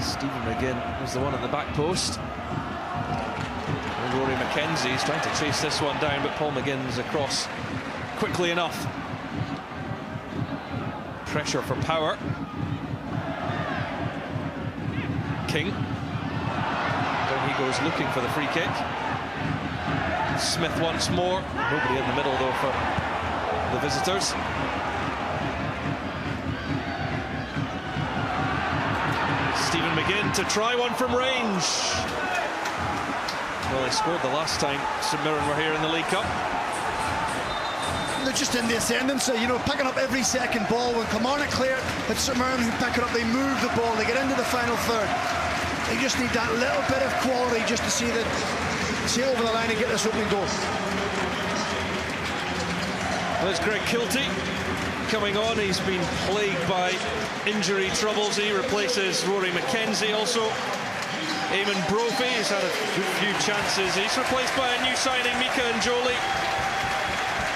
Stephen McGinn was the one at the back post. And Rory McKenzie is trying to chase this one down, but Paul McGinn's across quickly enough. Pressure for power. King. Down he goes looking for the free kick. Smith once more. Nobody in the middle though for the visitors. Stephen McGinn to try one from range. Well, they scored the last time St Mirren were here in the League Cup. They're just in the ascendancy, you know, picking up every second ball. When Kilmarnock clear, it's St Mirren who pick it up, they move the ball, they get into the final third. They just need that little bit of quality just to see it over the line and get this opening goal. There's Greg Kiltie coming on. He's been plagued by injury troubles. He replaces Rory McKenzie also. Eamon Brophy, he's had a few chances. He's replaced by a new signing, Ndjoli,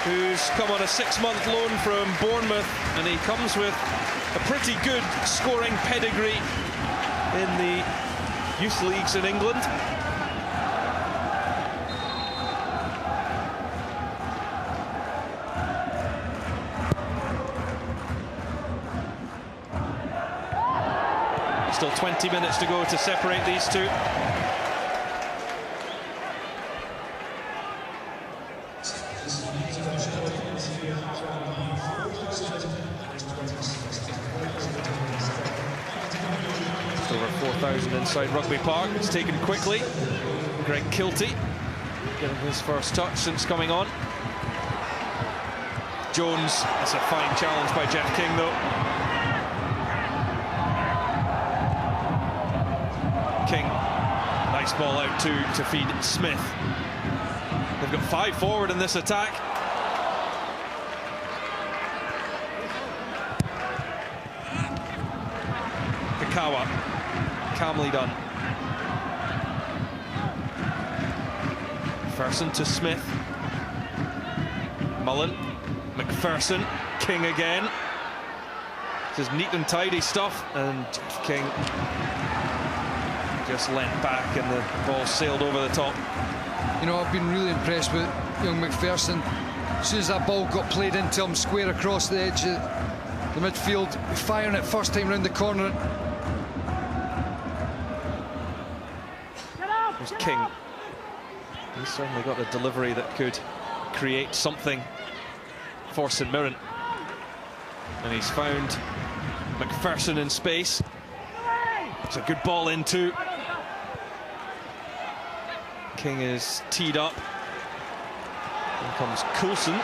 who's come on a 6-month loan from Bournemouth, and he comes with a pretty good scoring pedigree in the youth leagues in England. Still 20 minutes to go to separate these two. Just over 4,000 inside Rugby Park. It's taken quickly. Greg Kiltie getting his first touch since coming on. Jones, that's a fine challenge by Jeff King though. King, nice ball out to feed Smith. They've got 5 forward in this attack. Pikawa, calmly done. McPherson to Smith. Mullen, McPherson, King again. This is neat and tidy stuff, and King just leant back and the ball sailed over the top. You know, I've been really impressed with young McPherson. As soon as that ball got played into him, square across the edge of the midfield, firing it first time round the corner. There's King. He's certainly got a delivery that could create something for St Mirren. And he's found McPherson in space. It's a good ball in too. King is teed up. In comes Coulson.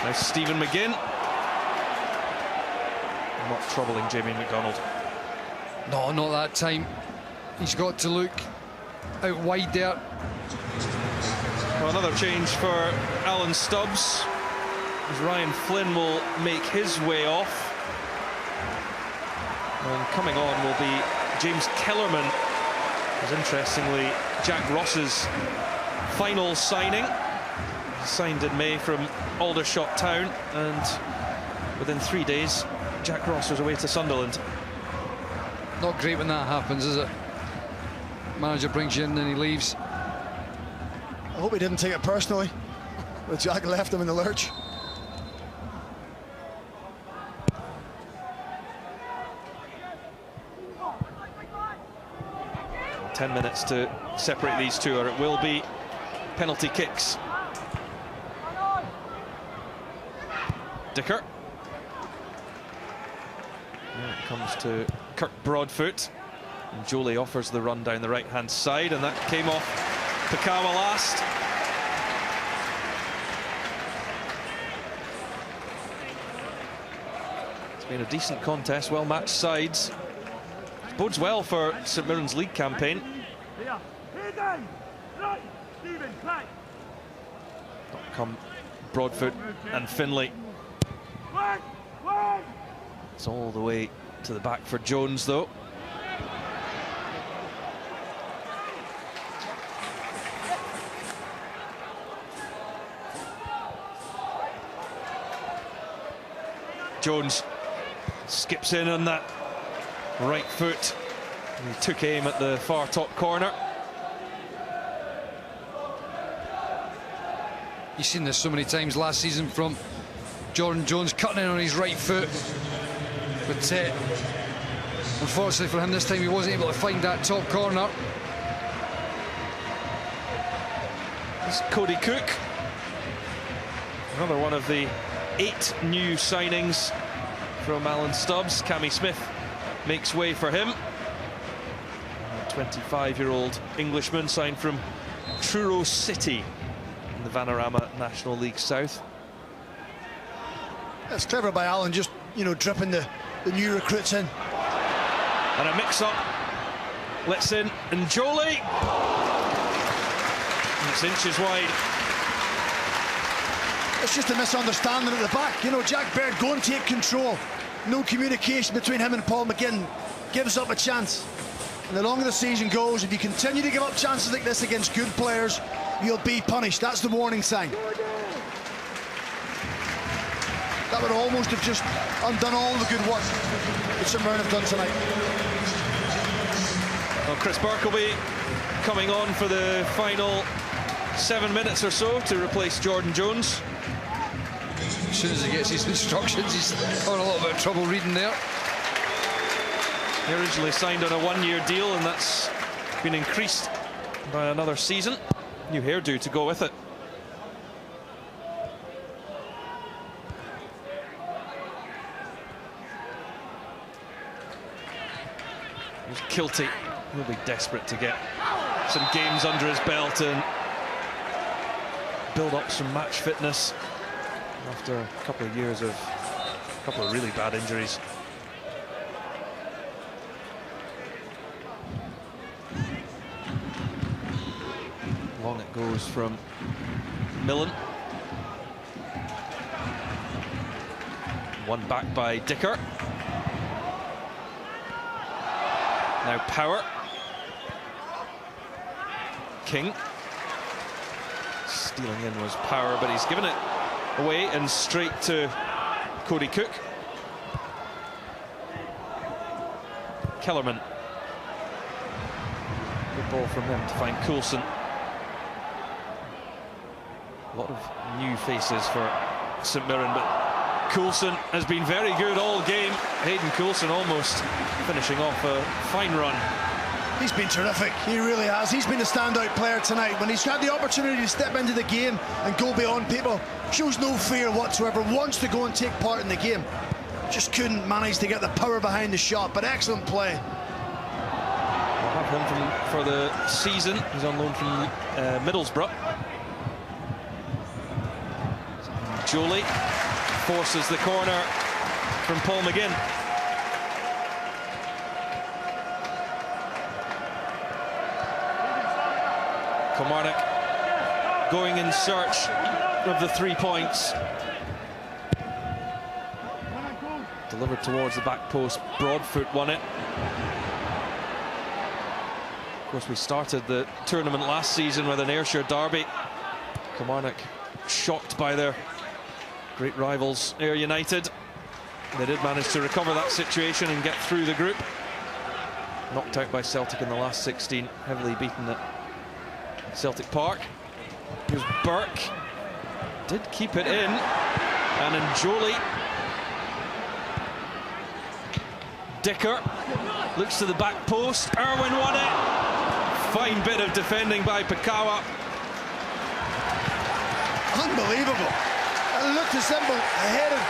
Now Stephen McGinn. Not troubling Jamie MacDonald. No, not that time. He's got to look out wide there. Well, another change for Alan Stubbs, as Ryan Flynn will make his way off. And coming on will be James Kellerman, who's interestingly Jack Ross's final signing. Signed in May from Aldershot Town, and within 3 days Jack Ross was away to Sunderland. Not great when that happens, is it? Manager brings you in, then he leaves. I hope he didn't take it personally, but Jack left him in the lurch. Ten minutes to separate these two, or it will be penalty kicks. Dicker. Now it comes to Kirk Broadfoot. And Ndjoli offers the run down the right-hand side, and that came off Pakawa last. It's been a decent contest, well-matched sides. Bodes well for St Mirren's league campaign. Up come Broadfoot and Findlay. It's all the way to the back for Jones, though. Jones skips in on that right foot. He took aim at the far top corner. You've seen this so many times last season from Jordan Jones cutting in on his right foot. But unfortunately for him this time, he wasn't able to find that top corner. It's Cody Cook, another one of the 8 new signings from Alan Stubbs. Cammy Smith makes way for him. A 25-year-old Englishman signed from Truro City in the Vanarama National League South. That's clever by Alan, just, you know, dripping the new recruits in. And a mix-up. Let's in Ndjoli. And it's inches wide. It's just a misunderstanding at the back. You know, Jack Baird, go and take control. No communication between him and Paul McGinn. Gives up a chance. And the longer the season goes, if you continue to give up chances like this against good players, you'll be punished. That's the warning sign. That would almost have just undone all the good work that St Mirren have done tonight. Well, Chris Burke will be coming on for the final 7 minutes or so to replace Jordan Jones. As soon as he gets his instructions, he's having a little bit of trouble reading there. He originally signed on a 1-year deal, and that's been increased by another season. New hairdo to go with it. Here's Kiltie. He'll be desperate to get some games under his belt and build up some match fitness after a couple of years of a couple of really bad injuries. Long it goes from Millen. One back by Dicker. Now Power. King. Stealing in was Power, but he's given it away and straight to Cody Cook. Kellerman. Good ball from him to find Coulson. A lot of new faces for St Mirren, but Coulson has been very good all game. Hayden Coulson almost finishing off a fine run. He's been terrific, he really has. He's been a standout player tonight. When he's had the opportunity to step into the game and go beyond people, shows no fear whatsoever, wants to go and take part in the game. Just couldn't manage to get the power behind the shot, but excellent play. We'll have him for the season. He's on loan from Middlesbrough. Ndjoli forces the corner from Paul McGinn. Kilmarnock going in search of the 3 points. Delivered towards the back post. Broadfoot won it. Of course, we started the tournament last season with an Ayrshire derby. Kilmarnock shocked by their great rivals, Ayr United. They did manage to recover that situation and get through the group. knocked out by Celtic in the last 16, heavily beaten at Celtic Park. Here's Burke, did keep it in, and Ndjoli. Dicker looks to the back post, Erwin won it. Fine bit of defending by Pakawa. Unbelievable. It looked as simple, a headed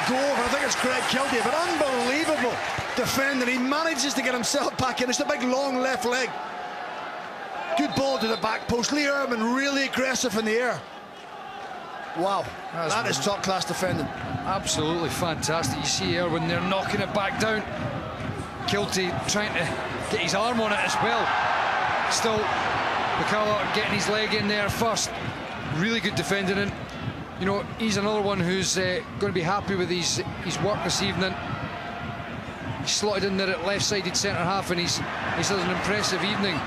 goal, I think it's Craig Kiltie, but unbelievable defending. He manages to get himself back in. It's a big long left leg. Good ball to the back post. Lee Erwin really aggressive in the air. Wow, that is top class defending. Absolutely fantastic. You see Erwin there knocking it back down. Kiltie trying to get his arm on it as well. Still, Mackay getting his leg in there first. Really good defending, and you know, he's another one who's going to be happy with his work this evening. He slotted in there at left-sided centre-half, and he's had an impressive evening.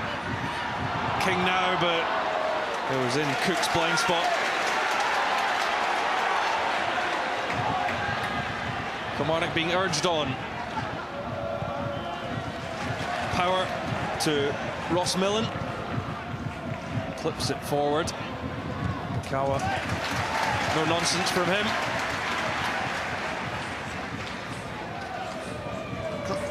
King now, but it was in Cook's blind spot. Kilmarnock being urged on. Power to Ross Millen. Clips it forward. Kawa, no nonsense from him.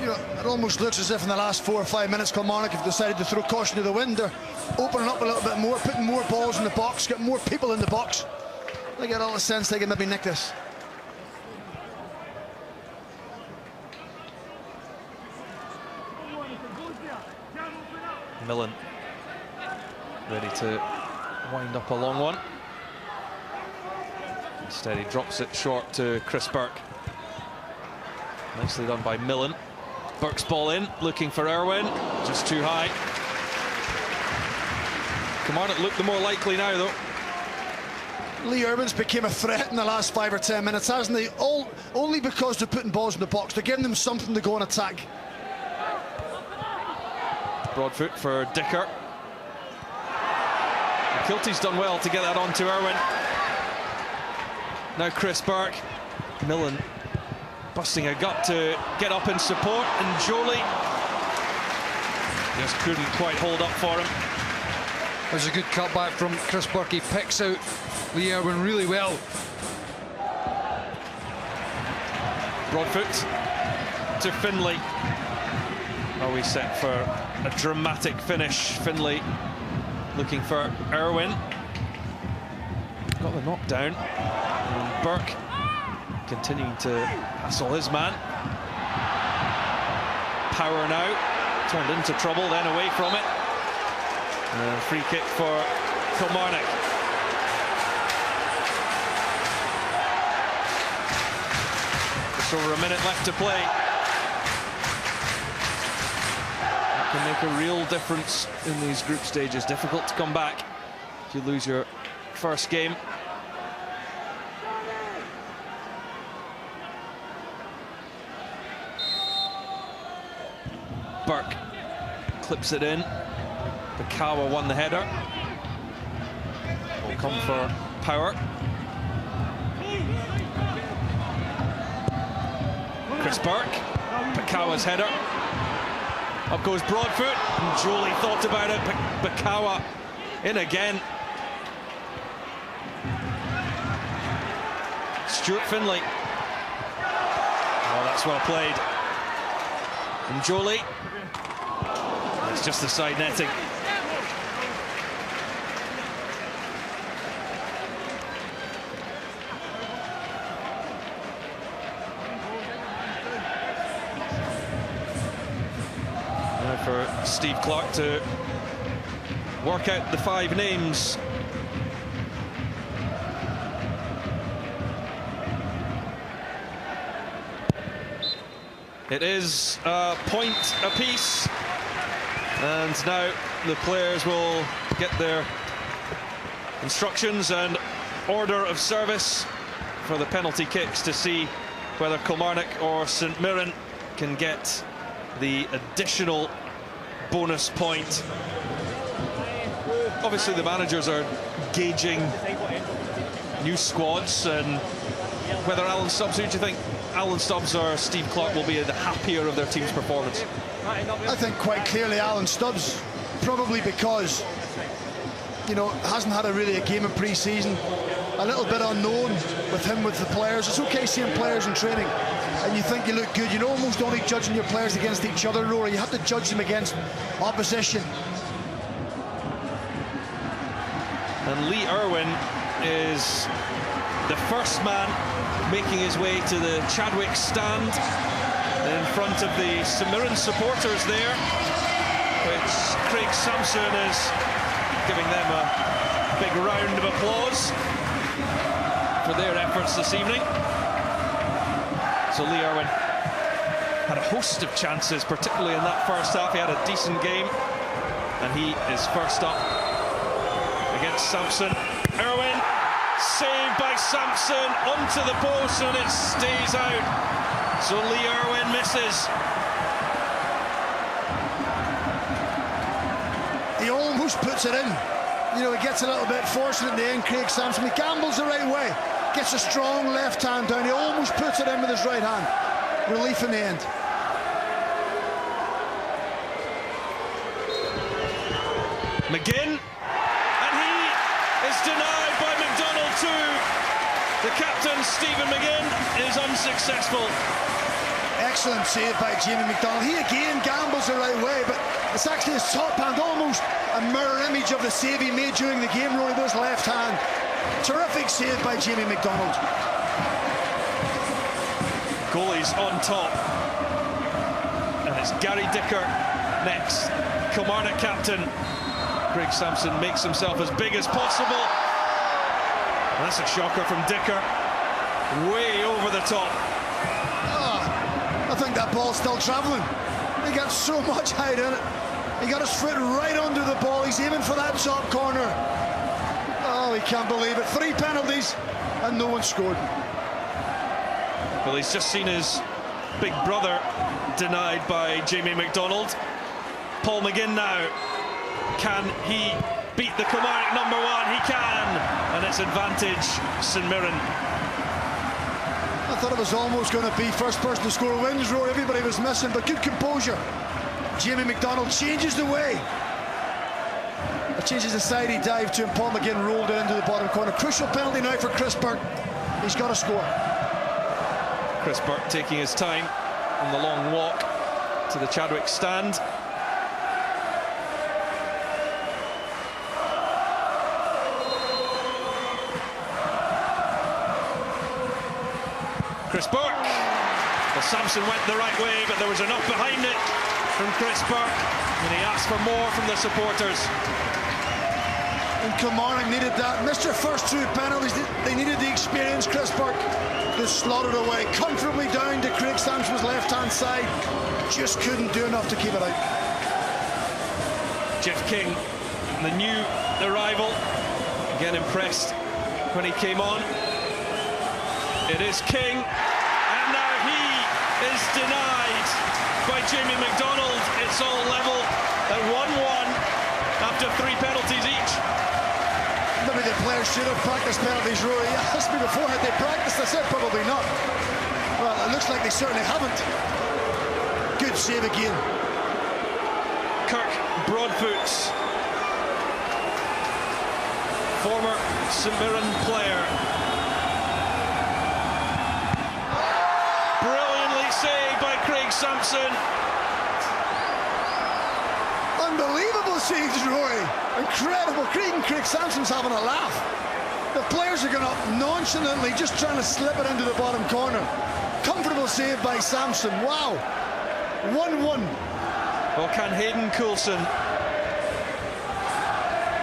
You know, it almost looks as if in the last 4 or 5 minutes Kilmarnock have decided to throw caution to the wind. They're opening up a little bit more, putting more balls in the box, getting more people in the box. They get all the sense they can maybe nick this. Millen ready to wind up a long one. Instead he drops it short to Chris Burke. Nicely done by Millen. Burke's ball in, looking for Erwin, just too high. Kilmarnock look the more likely now though. Lee Erwin's became a threat in the last 5 or 10 minutes, hasn't he? Only because they're putting balls in the box. They're giving them something to go and attack. Broadfoot for Dicker. Kiltie's done well to get that on to Erwin. Now Chris Burke. Millen busting a gut to get up in support, and Ndjoli just couldn't quite hold up for him. There's a good cutback from Chris Burke. He picks out Lee Erwin really well. Broadfoot to Findlay. Are we set for a dramatic finish? Findlay looking for Erwin. Got the knockdown. And Burke continuing to hassle his man. Power now. Turned into trouble, then away from it. And a free kick for Kilmarnock. Just over a minute left to play. That can make a real difference in these group stages. Difficult to come back if you lose your first game. Burke clips it in. Pakawa won the header. Will come for Power. Chris Burke. Pakawa's header. Up goes Broadfoot. Ndjoli thought about it. Pakawa in again. Stuart Findlay. Oh, that's well played. Ndjoli. It's just the side netting. Now for Steve Clark to work out the 5 names. It is a point apiece. And now the players will get their instructions and order of service for the penalty kicks to see whether Kilmarnock or St Mirren can get the additional bonus point. Obviously the managers are gauging new squads and whether Alan Stubbs, who do you think Alan Stubbs or Steve Clark will be the happier of their team's performance? I think quite clearly Alan Stubbs, probably because, you know, hasn't had a game in pre-season, a little bit unknown with him, with the players. It's okay seeing players in training and you think you look good. You're almost only judging your players against each other, Rory. You have to judge them against opposition. And Lee Erwin is the first man making his way to the Chadwick stand in front of the St Mirren supporters there, which Craig Sampson is giving them a big round of applause for their efforts this evening. So Lee Erwin had a host of chances, particularly in that first half. He had a decent game, and he is first up against Sampson. Erwin, saved by Sampson, onto the post, and it stays out. So Lee Erwin misses. He almost puts it in. You know, he gets a little bit fortunate in the end, Craig Sampson. He gambles the right way, gets a strong left hand down. He almost puts it in with his right hand. Relief in the end. McGinn, and he is denied by MacDonald too. The captain, Stephen McGinn, is unsuccessful. Excellent save by Jamie MacDonald. He again gambles the right way, but it's actually his top hand, almost a mirror image of the save he made during the game, Rory, with his left hand. Terrific save by Jamie MacDonald. Goalies on top. And it's Gary Dicker next. Kilmarnock captain. Craig Sampson makes himself as big as possible. And that's a shocker from Dicker. Way over the top. I think that ball's still travelling. He got so much height in it. He got his foot right under the ball. He's aiming for that top corner. Oh, he can't believe it. 3 penalties and no one scored. Well, he's just seen his big brother denied by Jamie MacDonald. Paul McGinn now. Can he beat the Kilmarnock number 1? He can. And it's advantage St Mirren. I thought it was almost going to be first person to score wins, Rory. Everybody was missing, but good composure. Jamie MacDonald changes the way. It changes the side he dived to, and Paul McGinn rolled it into the bottom corner. Crucial penalty now for Chris Burke. He's got to score. Chris Burke taking his time on the long walk to the Chadwick stand. Chris Burke. Well, Sampson went the right way, but there was enough behind it from Chris Burke, and he asked for more from the supporters. And Kilmarnock needed that. Missed their first 2 penalties. They needed the experience. Chris Burke just slotted away comfortably down to Craig Sampson's left-hand side. Just couldn't do enough to keep it out. Jeff King, the new arrival, again impressed when he came on. It is King, and now he is denied by Jamie MacDonald. It's all level at 1-1 after 3 penalties each. Maybe the players should have practiced penalties, Rory. You asked me before, had they practiced? I said probably not. Well, it looks like they certainly haven't. Good save again. Kirk Broadfoot, former St Mirren player. Brilliantly saved by Craig Sampson. Unbelievable saves, Rory. Incredible. Craig Sampson's having a laugh. The players are going up nonchalantly, just trying to slip it into the bottom corner. Comfortable save by Sampson. Wow. 1-1. Well, can Hayden Coulson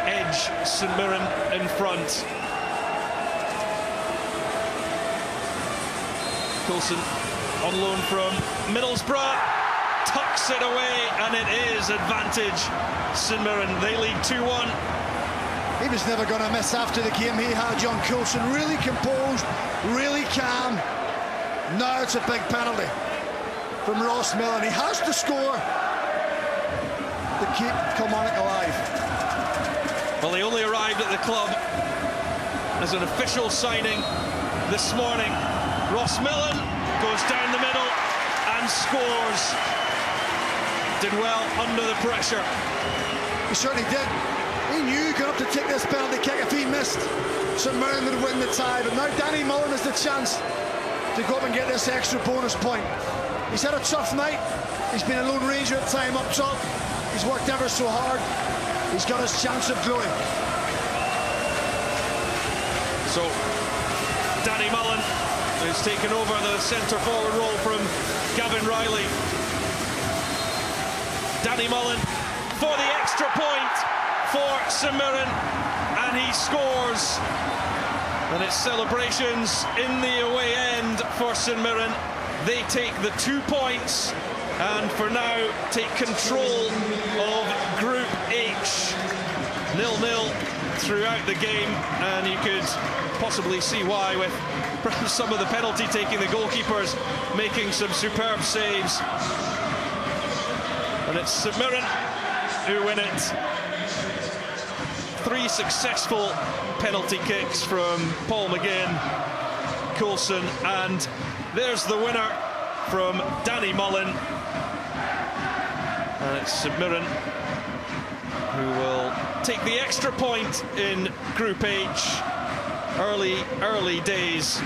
edge St Mirren in front? Coulson on loan from Middlesbrough, tucks it away, and it is advantage St Mirren. They lead 2-1. He was never going to miss after the game. He had John Coulson really composed, really calm. Now it's a big penalty from Ross Millen. He has to score to keep Kilmarnock alive. Well, he only arrived at the club as an official signing this morning. Ross Millen goes down the middle and scores did well under the pressure. He certainly did. He knew going up to take this penalty kick. If he missed, St Mirren would win the tie. But now Danny Millen has the chance to go up and get this extra bonus point. He's had a tough night. He's been a lone ranger at time up top. He's worked ever so hard. He's got his chance of glowing. So Danny Millen has taken over the centre forward role from Gavin Riley. Danny Millen for the extra point for St Mirren, and he scores. And it's celebrations in the away end for St Mirren. They take the 2 points and for now take control of Group H. 0-0 throughout the game, and you could possibly see why, with perhaps some of the penalty taking, the goalkeepers making some superb saves. And it's St Mirren who win it. 3 successful penalty kicks from Paul McGinn, Coulson, and there's the winner from Danny Millen. And it's St Mirren who will take the extra point in Group H. Early days